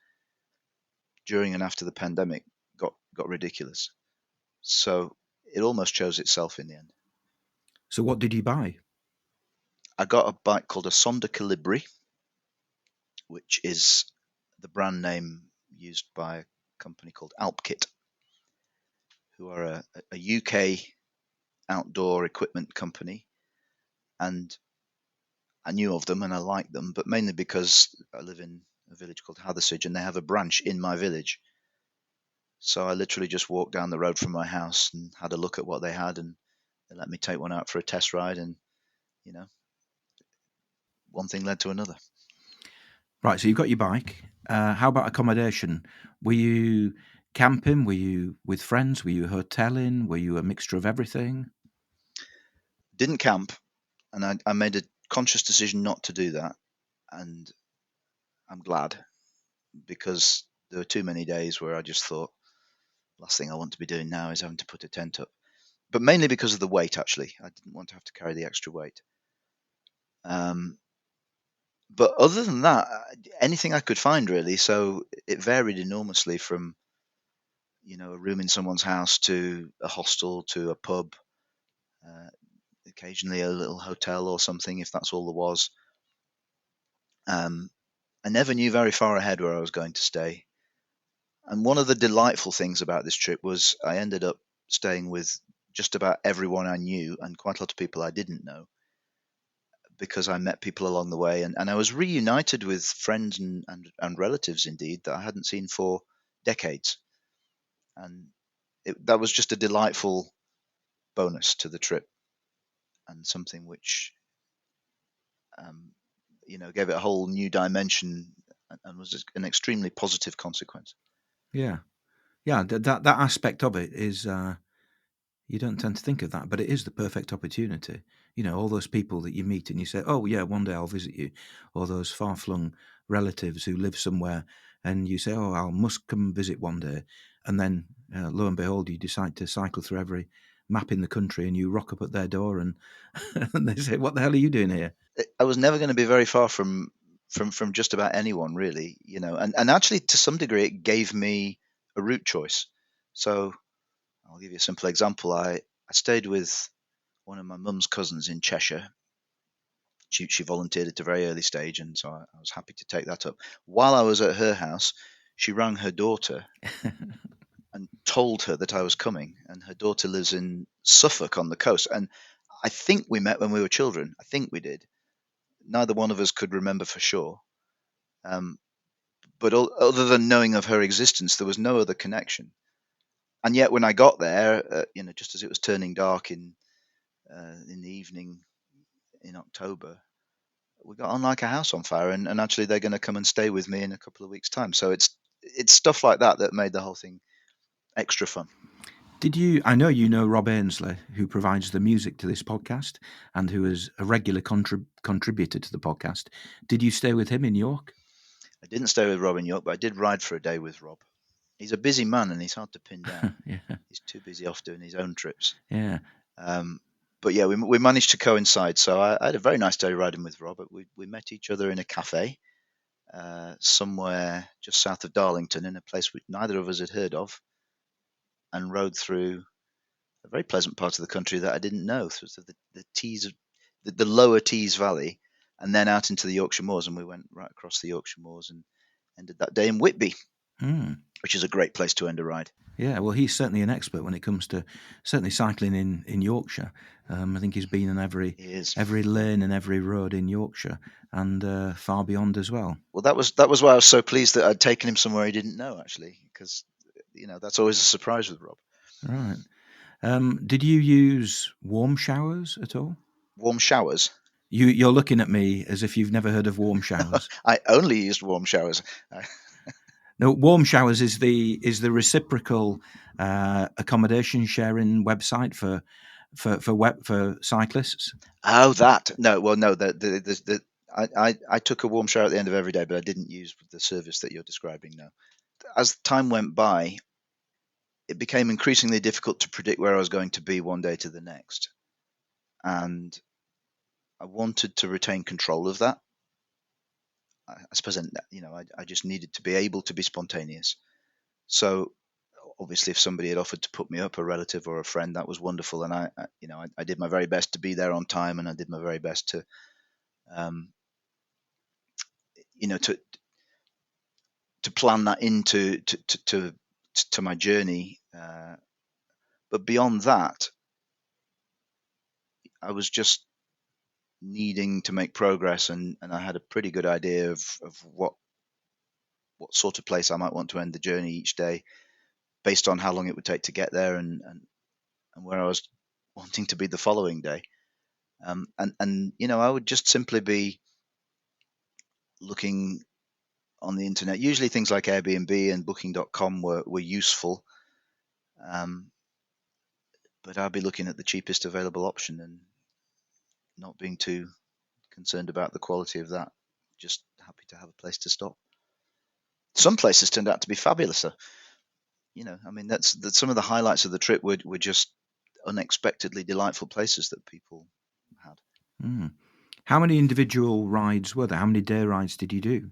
during and after the pandemic got ridiculous. So it almost chose itself in the end. So, what did you buy? I got a bike called a Sonda Calibri, which is the brand name used by a company called Alpkit, who are a UK outdoor equipment company. And I knew of them and I liked them, but mainly because I live in a village called Hathersage and they have a branch in my village. So I literally just walked down the road from my house and had a look at what they had, and they let me take one out for a test ride, and you know, one thing led to another. Right, so you've got your bike. How about accommodation? Were you camping? Were you with friends? Were you hoteling? Were you a mixture of everything? Didn't camp, and I made a conscious decision not to do that, and I'm glad, because there were too many days where I just thought, last thing I want to be doing now is having to put a tent up. But mainly because of the weight, actually. I didn't want to have to carry the extra weight. But other than that, anything I could find really. So it varied enormously from, a room in someone's house to a hostel to a pub, uh, occasionally a little hotel or something, if that's all there was. I never knew very far ahead where I was going to stay. And one of the delightful things about this trip was I ended up staying with just about everyone I knew and quite a lot of people I didn't know, because I met people along the way, and I was reunited with friends and relatives indeed that I hadn't seen for decades. And that was just a delightful bonus to the trip, and something which um, gave it a whole new dimension, and was an extremely positive consequence. Yeah, yeah. That aspect of it is you don't tend to think of that, but it is the perfect opportunity. All those people that you meet and you say, "Oh yeah, one day I'll visit you," or those far-flung relatives who live somewhere, and you say, "Oh, I must come visit one day," and then lo and behold, you decide to cycle through every map in the country, and you rock up at their door, and and they say, "What the hell are you doing here?" I was never going to be very far from just about anyone, really, and actually, to some degree, it gave me a route choice. So I'll give you a simple example. I stayed with one of my mum's cousins in Cheshire. She volunteered at a very early stage, and so I was happy to take that up. While I was at her house, she rang her daughter and told her that I was coming. And her daughter lives in Suffolk on the coast. And I think we met when we were children. I think we did. Neither one of us could remember for sure. Um, but other than knowing of her existence, there was no other connection. And yet, when I got there, just as it was turning dark in the evening in October, we got on like a house on fire. And actually, they're going to come and stay with me in a couple of weeks' time. So it's stuff like that that made the whole thing extra fun. I know you know Rob Ainsley, who provides the music to this podcast and who is a regular contributor to the podcast. Did you stay with him in York? I didn't stay with Rob in York, but I did ride for a day with Rob. He's a busy man and he's hard to pin down. Yeah, He's too busy off doing his own trips. yeah. But yeah, we managed to coincide. So I had a very nice day riding with Rob. We met each other in a cafe somewhere just south of Darlington, in a place which neither of us had heard of, and rode through a very pleasant part of the country that I didn't know. So the Tees, the lower Tees Valley, and then out into the Yorkshire Moors, and we went right across the Yorkshire Moors and ended that day in Whitby, which is a great place to end a ride. Yeah, well, he's certainly an expert when it comes to certainly cycling in Yorkshire. I think he's been on every lane and every road in Yorkshire and far beyond as well. Well, that was why I was so pleased that I'd taken him somewhere he didn't know, actually, because that's always a surprise with Rob. Right. Did you use warm showers at all? Warm showers? You're looking at me as if you've never heard of warm showers. I only used warm showers. No, warm showers is the reciprocal accommodation sharing website for cyclists. Oh, that no. Well, no. I took a warm shower at the end of every day, but I didn't use the service that you're describing now. As time went by, it became increasingly difficult to predict where I was going to be one day to the next, and I wanted to retain control of that. I suppose I just needed to be able to be spontaneous. So obviously, if somebody had offered to put me up, a relative or a friend, that was wonderful, and I did my very best to be there on time, and I did my very best to to plan that into to my journey. But beyond that, I was just needing to make progress, and I had a pretty good idea of what sort of place I might want to end the journey each day, based on how long it would take to get there, and where I was wanting to be the following day. And I would just simply be looking on the internet. Usually things like Airbnb and Booking.com were useful, um, but I'd be looking at the cheapest available option and not being too concerned about the quality of that. Just happy to have a place to stop. Some places turned out to be fabulous. So, I mean, that's some of the highlights of the trip were just unexpectedly delightful places that people had. Mm. How many individual rides were there? How many day rides did you do?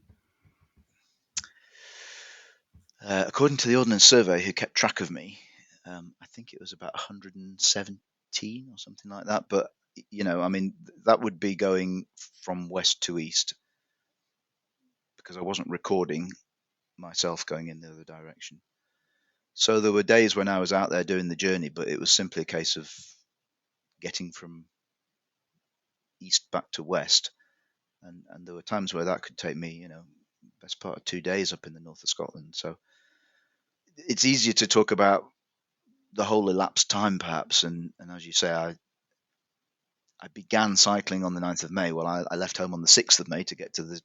According to the Ordnance Survey, who kept track of me, I think it was about 117 or something like that. But I mean, that would be going from west to east because I wasn't recording myself going in the other direction. So there were days when I was out there doing the journey, but it was simply a case of getting from east back to west. And there were times where that could take me, best part of 2 days up in the north of Scotland. So it's easier to talk about the whole elapsed time, perhaps. And as you say, I began cycling on the 9th of May. Well, I left home on the 6th of May to get to the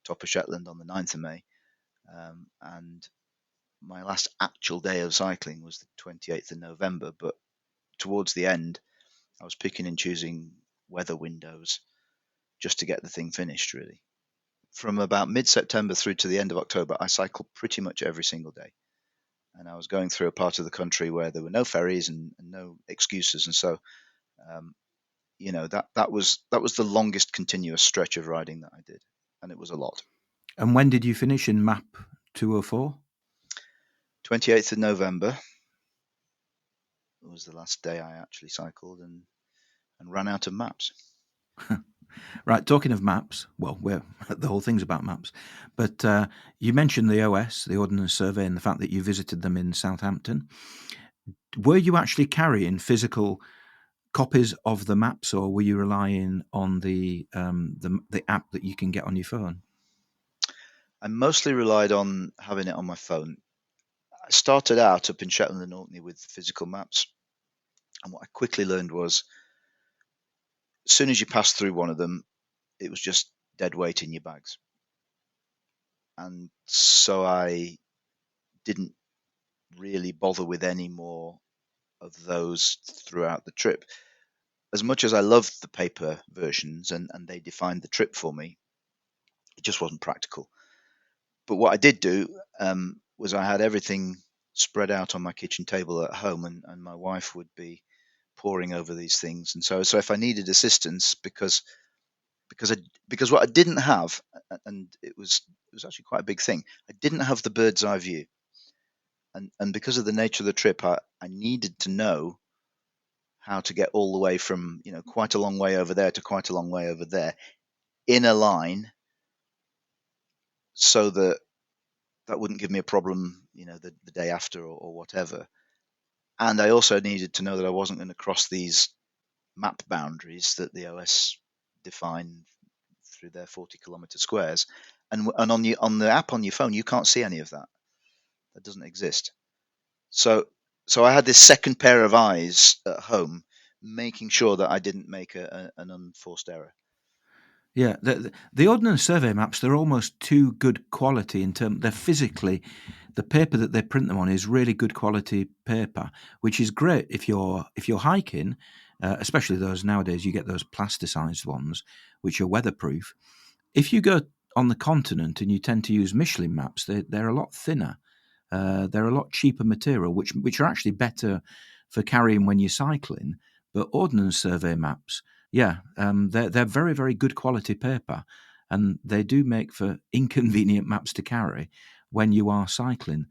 top of Shetland on the 9th of May. And my last actual day of cycling was the 28th of November. But towards the end, I was picking and choosing weather windows just to get the thing finished, really. From about mid-September through to the end of October, I cycled pretty much every single day. And I was going through a part of the country where there were no ferries and no excuses. And so, that was the longest continuous stretch of riding that I did. And it was a lot. And when did you finish in map 204? 28th of November was the last day I actually cycled and ran out of maps. Right, talking of maps, well, the whole thing's about maps, but you mentioned the OS, the Ordnance Survey, and the fact that you visited them in Southampton. Were you actually carrying physical copies of the maps, or were you relying on the app that you can get on your phone? I mostly relied on having it on my phone. I started out up in Shetland and Orkney with physical maps, and what I quickly learned was as soon as you passed through one of them, it was just dead weight in your bags. And so I didn't really bother with any more of those throughout the trip. As much as I loved the paper versions and they defined the trip for me, it just wasn't practical. But what I did do was I had everything spread out on my kitchen table at home, and my wife would be poring over these things. And so if I needed assistance, because what I didn't have, and it was actually quite a big thing, I didn't have the bird's eye view, and because of the nature of the trip, I needed to know how to get all the way from quite a long way over there to quite a long way over there in a line, so that wouldn't give me a problem, the day after or whatever. And I also needed to know that I wasn't going to cross these map boundaries that the OS define through their 40-kilometer squares. And on the app on your phone, you can't see any of that. That doesn't exist. So I had this second pair of eyes at home, making sure that I didn't make an unforced error. Yeah, the Ordnance Survey maps, they're almost too good quality in terms. They're physically, the paper that they print them on is really good quality paper, which is great if you're hiking, especially those nowadays. You get those plasticized ones, which are weatherproof. If you go on the continent and you tend to use Michelin maps, they're a lot thinner. They're a lot cheaper material, which are actually better for carrying when you're cycling. But Ordnance Survey maps, yeah, they're very, very good quality paper, and they do make for inconvenient maps to carry when you are cycling.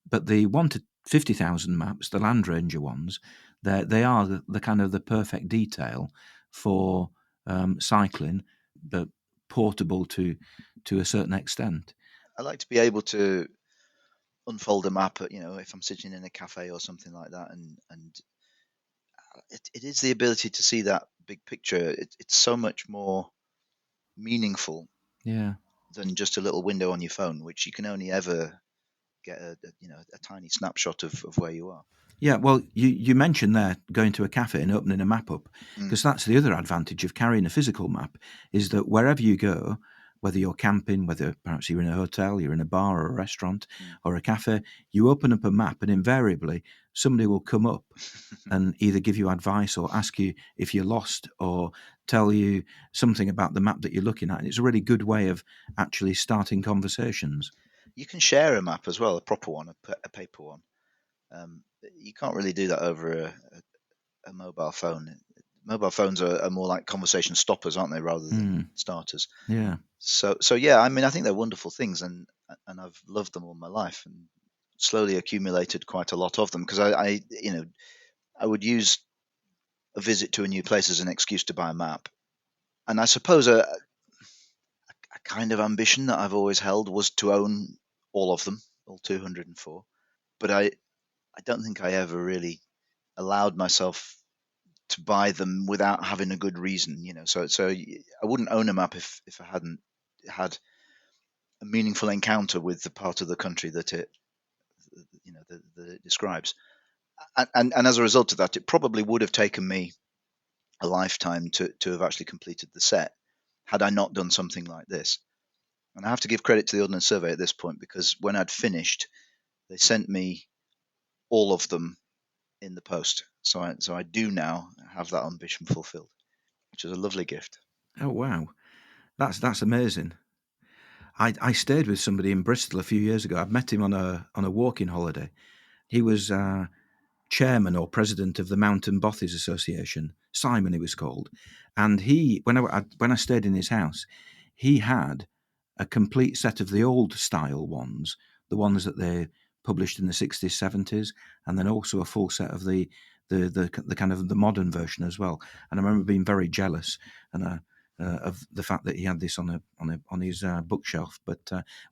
But the 1 to 50,000 maps, the Landranger ones, they are the kind of the perfect detail for cycling, but portable to a certain extent. I like to be able to unfold a map, if I'm sitting in a cafe or something like that, and it is the ability to see that big picture. It's so much more meaningful Yeah. than just a little window on your phone, which you can only ever get a tiny snapshot of where you are. Yeah, well, you mentioned there going to a cafe and opening a map up, Mm. because that's the other advantage of carrying a physical map, is that wherever you go, whether you're camping, whether perhaps you're in a hotel, you're in a bar or a restaurant or a cafe, you open up a map and invariably somebody will come up and either give you advice or ask you if you're lost or tell you something about the map that you're looking at. And it's a really good way of actually starting conversations. You can share a map as well, a proper one, a paper one. You can't really do that over a mobile phone. Mobile phones are more like conversation stoppers, aren't they, rather than starters? Yeah. So yeah, I mean, I think they're wonderful things, and I've loved them all my life, and slowly accumulated quite a lot of them because I would use a visit to a new place as an excuse to buy a map, and I suppose a kind of ambition that I've always held was to own all of them, all 204. But I don't think I ever really allowed myself to buy them without having a good reason, So I wouldn't own a map if I hadn't had a meaningful encounter with the part of the country that it describes. And as a result of that, it probably would have taken me a lifetime to have actually completed the set had I not done something like this. And I have to give credit to the Ordnance Survey at this point, because when I'd finished, they sent me all of them in the post. So I do now have that ambition fulfilled, which is a lovely gift. Oh wow, that's amazing. I stayed with somebody in Bristol a few years ago. I'd met him on a walking holiday. He was chairman or president of the Mountain Bothies Association. Simon, he was called, and when I stayed in his house, he had a complete set of the old style ones, the ones that they published in the 60s, 70s, and then also a full set of the kind of the modern version as well. And I remember being very jealous of the fact that he had this on his bookshelf. But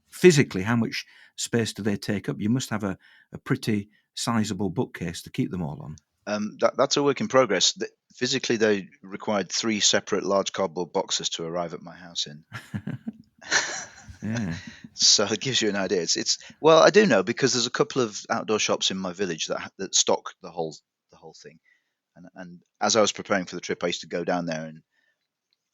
physically, how much space do they take up? You must have a pretty sizable bookcase to keep them all on. That's a work in progress. Physically, they required 3 separate large cardboard boxes to arrive at my house in. Yeah. So it gives you an idea. It's well, I do know, because there's a couple of outdoor shops in my village that stock the whole thing. And as I was preparing for the trip, I used to go down there and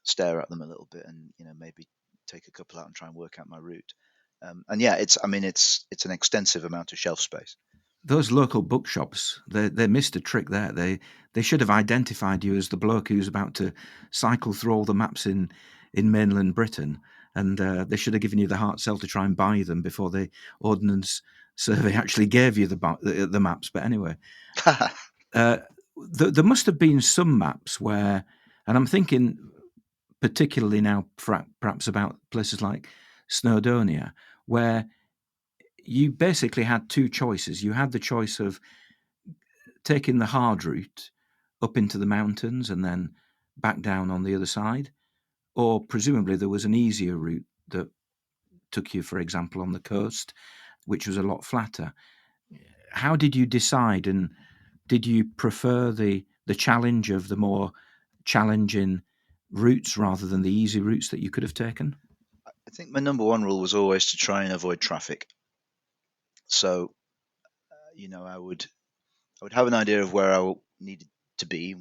stare at them a little bit, and maybe take a couple out and try and work out my route. And yeah, it's an extensive amount of shelf space. Those local bookshops, they missed a trick there. They should have identified you as the bloke who's about to cycle through all the maps in mainland Britain, and they should have given you the hard sell to try and buy them before the Ordnance Survey actually gave you the maps. But anyway, there must have been some maps where, and I'm thinking particularly now perhaps about places like Snowdonia, where you basically had two choices. You had the choice of taking the hard route up into the mountains and then back down on the other side, or presumably there was an easier route that took you, for example, on the coast, which was a lot flatter. How did you decide, and did you prefer the challenge of the more challenging routes rather than the easy routes that you could have taken? I think my number one rule was always to try and avoid traffic. So, I would have an idea of where I needed to be,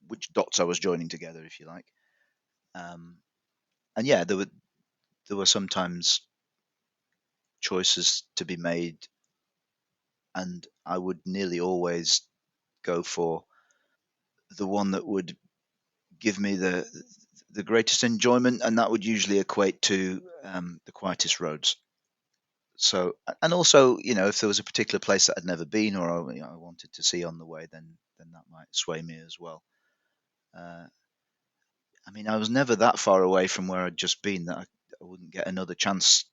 which dots I was joining together, if you like. And yeah, there were sometimes choices to be made, and I would nearly always go for the one that would give me the greatest enjoyment, and that would usually equate to the quietest roads. So, and also, if there was a particular place that I'd never been, or I wanted to see on the way, then that might sway me as well. Uh, I mean, I was never that far away from where I'd just been that I wouldn't get another chance.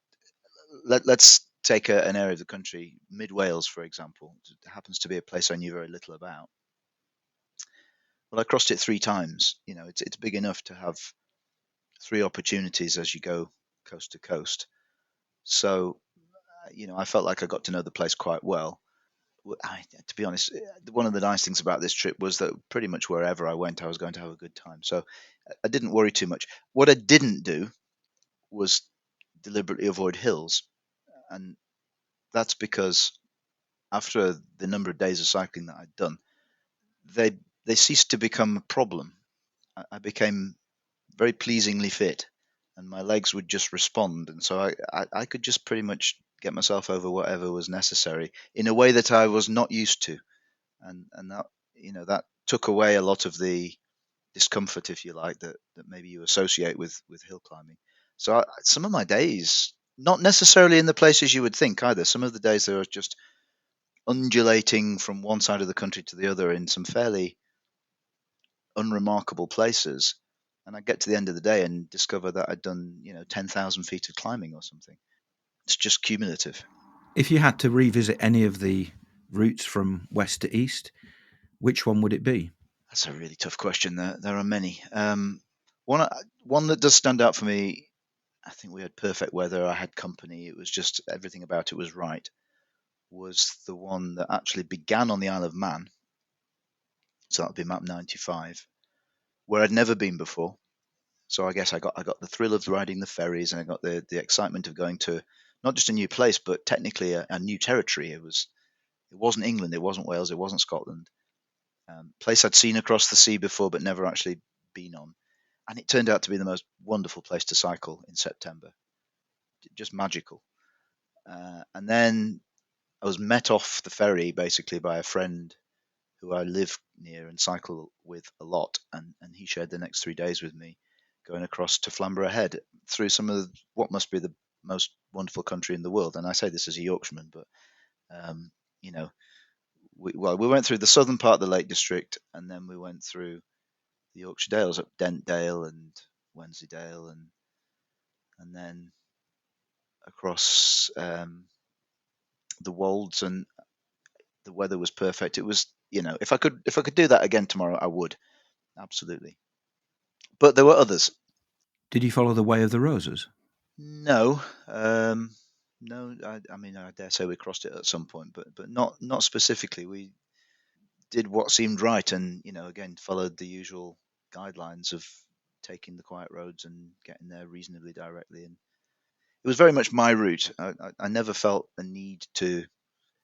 Let's take an area of the country, Mid Wales, for example. It happens to be a place I knew very little about. Well, I crossed it 3 times. It's big enough to have 3 opportunities as you go coast to coast. So, I felt like I got to know the place quite well. To be honest, one of the nice things about this trip was that pretty much wherever I went, I was going to have a good time. So I didn't worry too much. What I didn't do was deliberately avoid hills. And that's because after the number of days of cycling that I'd done, they they ceased to become a problem. I became very pleasingly fit, and my legs would just respond, and so I could just pretty much get myself over whatever was necessary in a way that I was not used to, and that that took away a lot of the discomfort, if you like, that maybe you associate with hill climbing. So some of my days, not necessarily in the places you would think either. Some of the days there was just undulating from one side of the country to the other in some fairly unremarkable places. And I'd get to the end of the day and discover that I'd done, 10,000 feet of climbing or something. It's just cumulative. If you had to revisit any of the routes from west to east, which one would it be? That's a really tough question. There are many. One, one that does stand out for me, I think we had perfect weather. I had company. It was just everything about it was right. Was the one that actually began on the Isle of Man. So that would be map 95, where I'd never been before. So I guess I got the thrill of riding the ferries, and I got the excitement of going to not just a new place, but technically a new territory. It wasn't England, it wasn't Wales, it wasn't Scotland. Place I'd seen across the sea before, but never actually been on, and it turned out to be the most wonderful place to cycle in September. Just magical. And then I was met off the ferry basically by a friend who I live near and cycle with a lot, and he shared the next 3 days with me, going across to Flamborough Head through some of what must be the most wonderful country in the world. And I say this as a Yorkshireman, but um, you know, we went through the southern part of the Lake District, and then we went through the Yorkshire Dales, up Dentdale and Wensleydale, and then across the Wolds, and the weather was perfect. It was, if I could do that again tomorrow, I would absolutely. But there were others. Did you follow the Way of the Roses? No, no. I mean, I dare say we crossed it at some point, but not specifically. We did what seemed right, and again, followed the usual guidelines of taking the quiet roads and getting there reasonably directly. And it was very much my route. I never felt a need to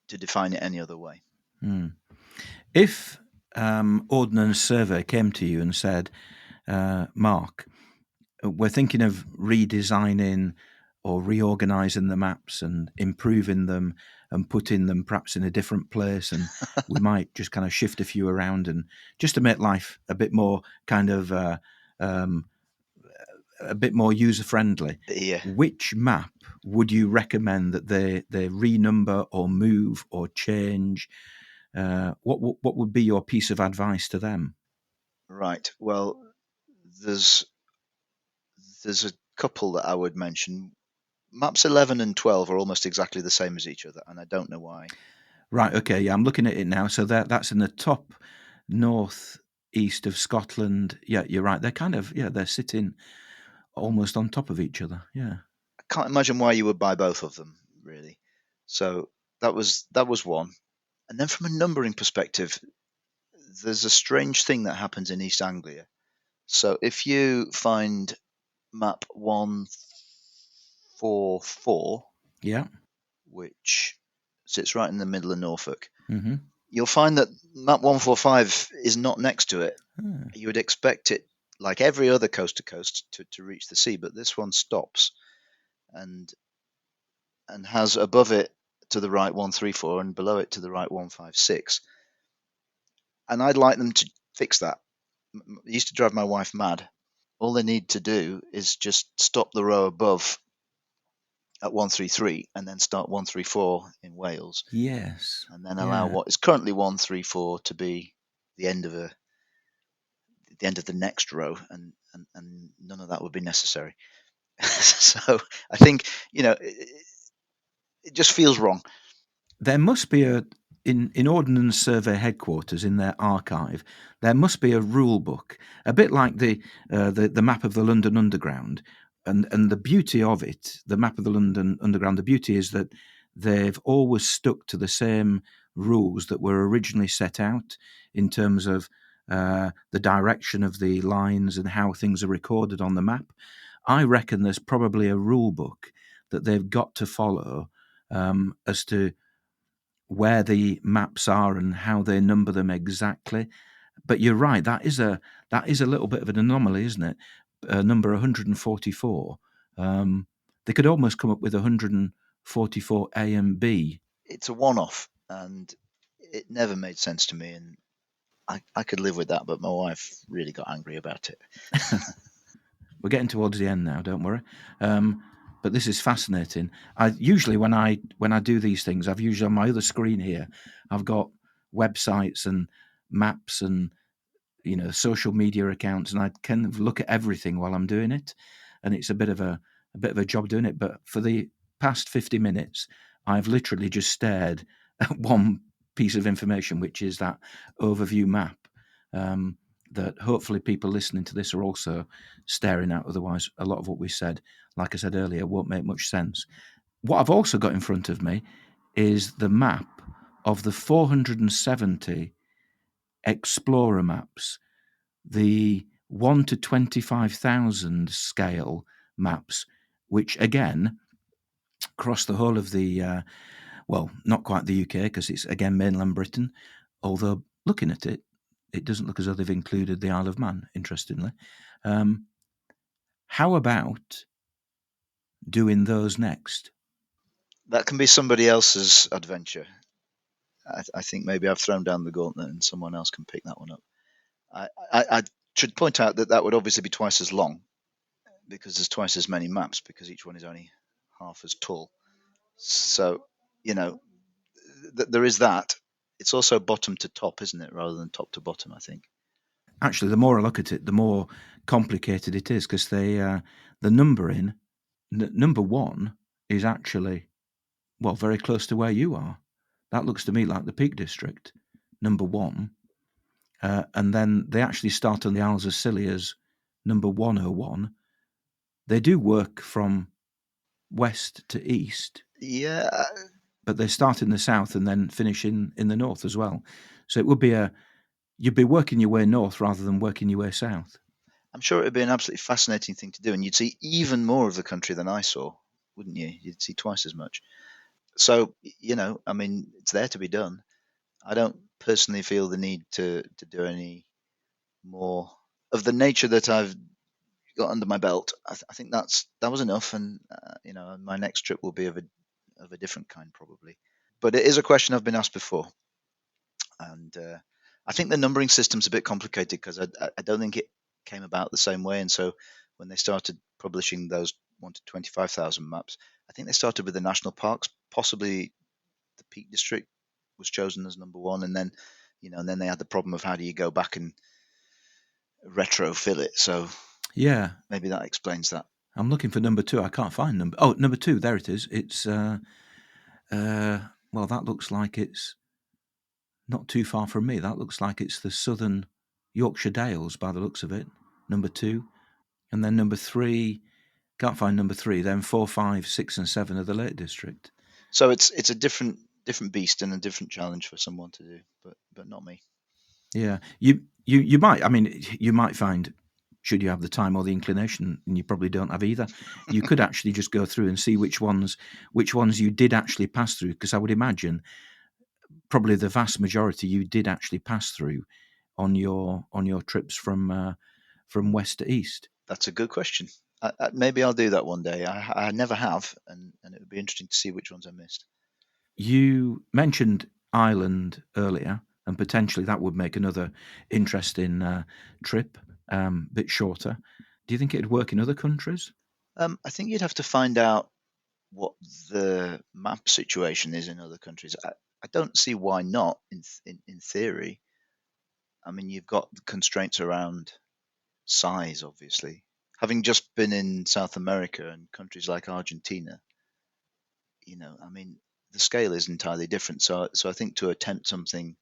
define it any other way. Hmm. If Ordnance Survey came to you and said, Mark, we're thinking of redesigning or reorganising the maps and improving them and putting them perhaps in a different place, and we might just kind of shift a few around and just to make life a bit more kind of um, a bit more user friendly. Yeah. Which map would you recommend that they renumber or move or change? What would be your piece of advice to them? Right. Well, there's there's a couple that I would mention. Maps 11 and 12 are almost exactly the same as each other, and I don't know why. Right. Okay. Yeah, I'm looking at it now. So that's in the top north east of Scotland. Yeah, you're right. They're kind of they're sitting almost on top of each other. Yeah. I can't imagine why you would buy both of them, really. So that was one. And then from a numbering perspective, there's a strange thing that happens in East Anglia. So if you find map 144, Yeah. which sits right in the middle of Norfolk, Mm-hmm. you'll find that map 145 is not next to it. Ah, You would expect it, like every other coast to coast, to reach the sea, but this one stops and has above it to the right 134 and below it to the right 156. And I'd like them to fix that. It used to drive my wife mad. All they need to do is just stop the row above at 133 and then start 134 in Wales, yes. and then allow Yeah. what is currently 134 to be the end of the next row, and none of that would be necessary. So I think it just feels wrong. There must be in Ordnance Survey headquarters in their archive. There must be a rule book, a bit like the map of the London Underground, and the beauty of it, the map of the London Underground. The beauty is that they've always stuck to the same rules that were originally set out in terms of the direction of the lines and how things are recorded on the map. I reckon there's probably a rule book that they've got to follow as to where the maps are and how they number them exactly. But you're right, that is a little bit of an anomaly, isn't it? Number 144. They could almost come up with 144 A and B. It's a one-off, and it never made sense to me. And I could live with that, but my wife really got angry about it. We're getting towards the end now, don't worry. But this is fascinating. I usually when I do these things, I've usually on my other screen here, I've got websites and maps and social media accounts, and I kind of look at everything while I'm doing it, and it's a bit of a job doing it. But for the past 50 minutes, I've literally just stared at one piece of information, which is that overview map. That hopefully people listening to this are also staring at. Otherwise, a lot of what we said, like I said earlier, won't make much sense. What I've also got in front of me is the map of the 470 Explorer maps, the 1 to 25,000 scale maps, which again cross the whole of the, well, not quite the UK because it's again mainland Britain, although looking at it, it doesn't look as though they've included the Isle of Man, interestingly. How about doing those next? That can be somebody else's adventure. I think maybe I've thrown down the gauntlet and someone else can pick that one up. I should point out that would obviously be twice as long because there's twice as many maps because each one is only half as tall. So, there is that. It's also bottom to top, isn't it, rather than top to bottom, I think. Actually, the more I look at it, the more complicated it is because the numbering, number one is actually, well, very close to where you are. That looks to me like the Peak District, number one. And then they actually start on the Isles of Scilly as number 101. They do work from west to east. Yeah. But they start in the south and then finish in the north as well. So it would be you'd be working your way north rather than working your way south. I'm sure it would be an absolutely fascinating thing to do, and you'd see even more of the country than I saw, wouldn't you? You'd see twice as much. So, I mean, it's there to be done. I don't personally feel the need to do any more of the nature that I've got under my belt. I think that was enough, and my next trip will be of a different kind probably. But it is a question I've been asked before, and I think the numbering system's a bit complicated because I don't think it came about the same way. And so when they started publishing those 1 to 25,000 maps, I think they started with the national parks, possibly the Peak District was chosen as number one, and then they had the problem of how do you go back and retrofill it. So yeah, maybe that explains that. I'm looking for number two. I can't find number two. There it is. It's well, that looks like it's not too far from me. That looks like it's the southern Yorkshire Dales by the looks of it. Number two, and then number three. Can't find number three. Then 4, 5, 6, and 7 are the Lake District. So it's a different beast and a different challenge for someone to do, but not me. Yeah, you might. I mean, you might find, should you have the time or the inclination, and you probably don't have either, you could actually just go through and see which ones you did actually pass through. Because I would imagine probably the vast majority you did actually pass through on your trips from west to east. That's a good question. Maybe I'll do that one day. I never have, and it would be interesting to see which ones I missed. You mentioned Ireland earlier, and potentially that would make another interesting trip, bit shorter. Do you think it'd work in other countries? I think you'd have to find out what the map situation is in other countries. I don't see why not. In theory, I mean, you've got the constraints around size, obviously. Having just been in South America and countries like Argentina, I mean, the scale is entirely different. So I think to attempt something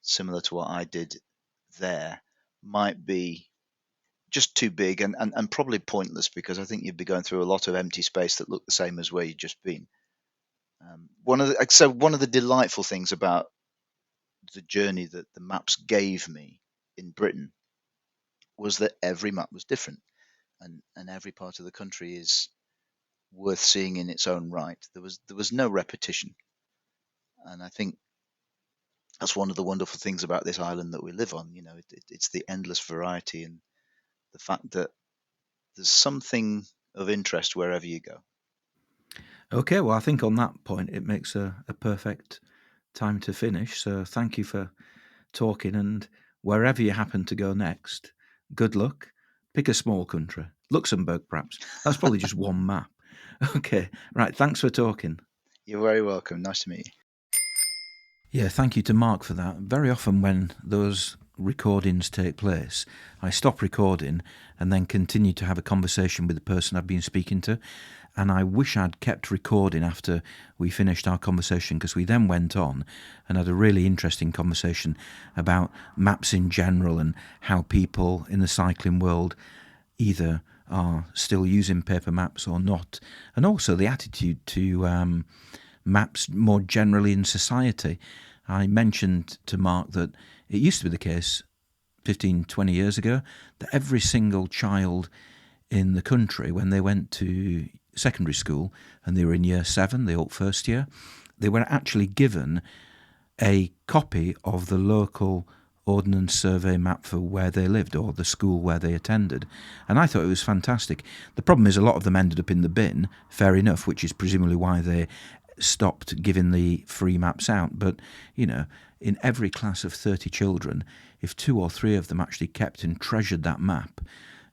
similar to what I did there might be just too big and probably pointless because I think you'd be going through a lot of empty space that looked the same as where you'd just been. One of the delightful things about the journey that the maps gave me in Britain was that every map was different, and every part of the country is worth seeing in its own right. There was no repetition, and I think that's one of the wonderful things about this island that we live on. It's the endless variety and the fact that there's something of interest wherever you go. Okay, well, I think on that point it makes a perfect time to finish. So thank you for talking, and wherever you happen to go next, good luck. Pick a small country. Luxembourg, perhaps. That's probably just one map. Okay, right, thanks for talking. You're very welcome. Nice to meet you. Yeah, thank you to Mark for that. Very often when those recordings take place, I stop recording and then continue to have a conversation with the person I've been speaking to. And I wish I'd kept recording after we finished our conversation, because we then went on and had a really interesting conversation about maps in general and how people in the cycling world either are still using paper maps or not, and also the attitude to maps more generally in society. I mentioned to Mark that it used to be the case 15, 20 years ago that every single child in the country, when they went to secondary school and they were in year 7, the first year, they were actually given a copy of the local Ordnance Survey map for where they lived or the school where they attended. And I thought it was fantastic. The problem is a lot of them ended up in the bin, fair enough, which is presumably why they stopped giving the free maps out. But, in every class of 30 children, if 2 or 3 of them actually kept and treasured that map,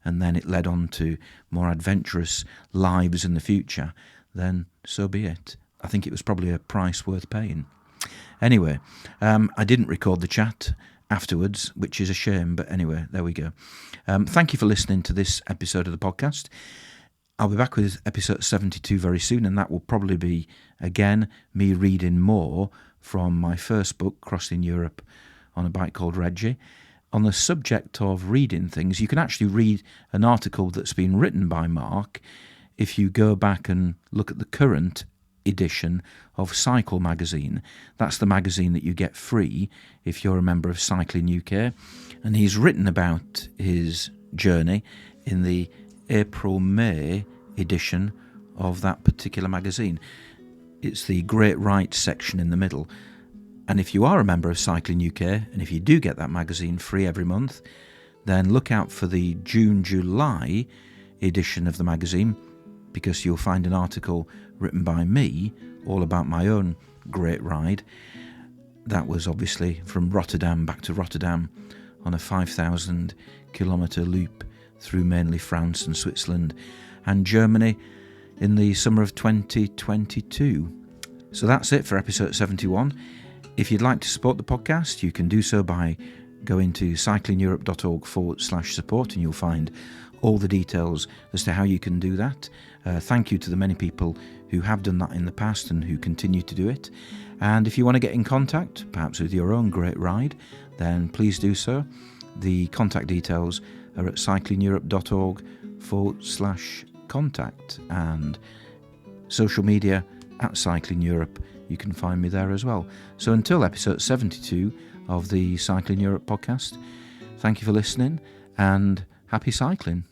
and then it led on to more adventurous lives in the future, then so be it. I think it was probably a price worth paying. Anyway, I didn't record the chat afterwards, which is a shame, but anyway, there we go. Thank you for listening to this episode of the podcast. I'll be back with episode 72 very soon, and that will probably be, again, me reading more from my first book, Crossing Europe on a Bike called Reggie. On the subject of reading things, you can actually read an article that's been written by Mark if you go back and look at the current edition of Cycle magazine. That's the magazine that you get free if you're a member of Cycling UK. And he's written about his journey in the April-May edition of that particular magazine. It's the Great Rights section in the middle. And if you are a member of Cycling UK, and if you do get that magazine free every month, then look out for the June-July edition of the magazine, because you'll find an article written by me all about my own great ride. That was obviously from Rotterdam back to Rotterdam on a 5,000 kilometre loop through mainly France and Switzerland and Germany in the summer of 2022. So that's it for episode 71. If you'd like to support the podcast, you can do so by going to cyclingeurope.org/support, and you'll find all the details as to how you can do that. Thank you to the many people who have done that in the past and who continue to do it. And if you want to get in contact, perhaps with your own great ride, then please do so. The contact details are at cyclingeurope.org/contact, and social media at Cycling Europe. You can find me there as well. So until episode 72 of the Cycling Europe podcast, thank you for listening and happy cycling.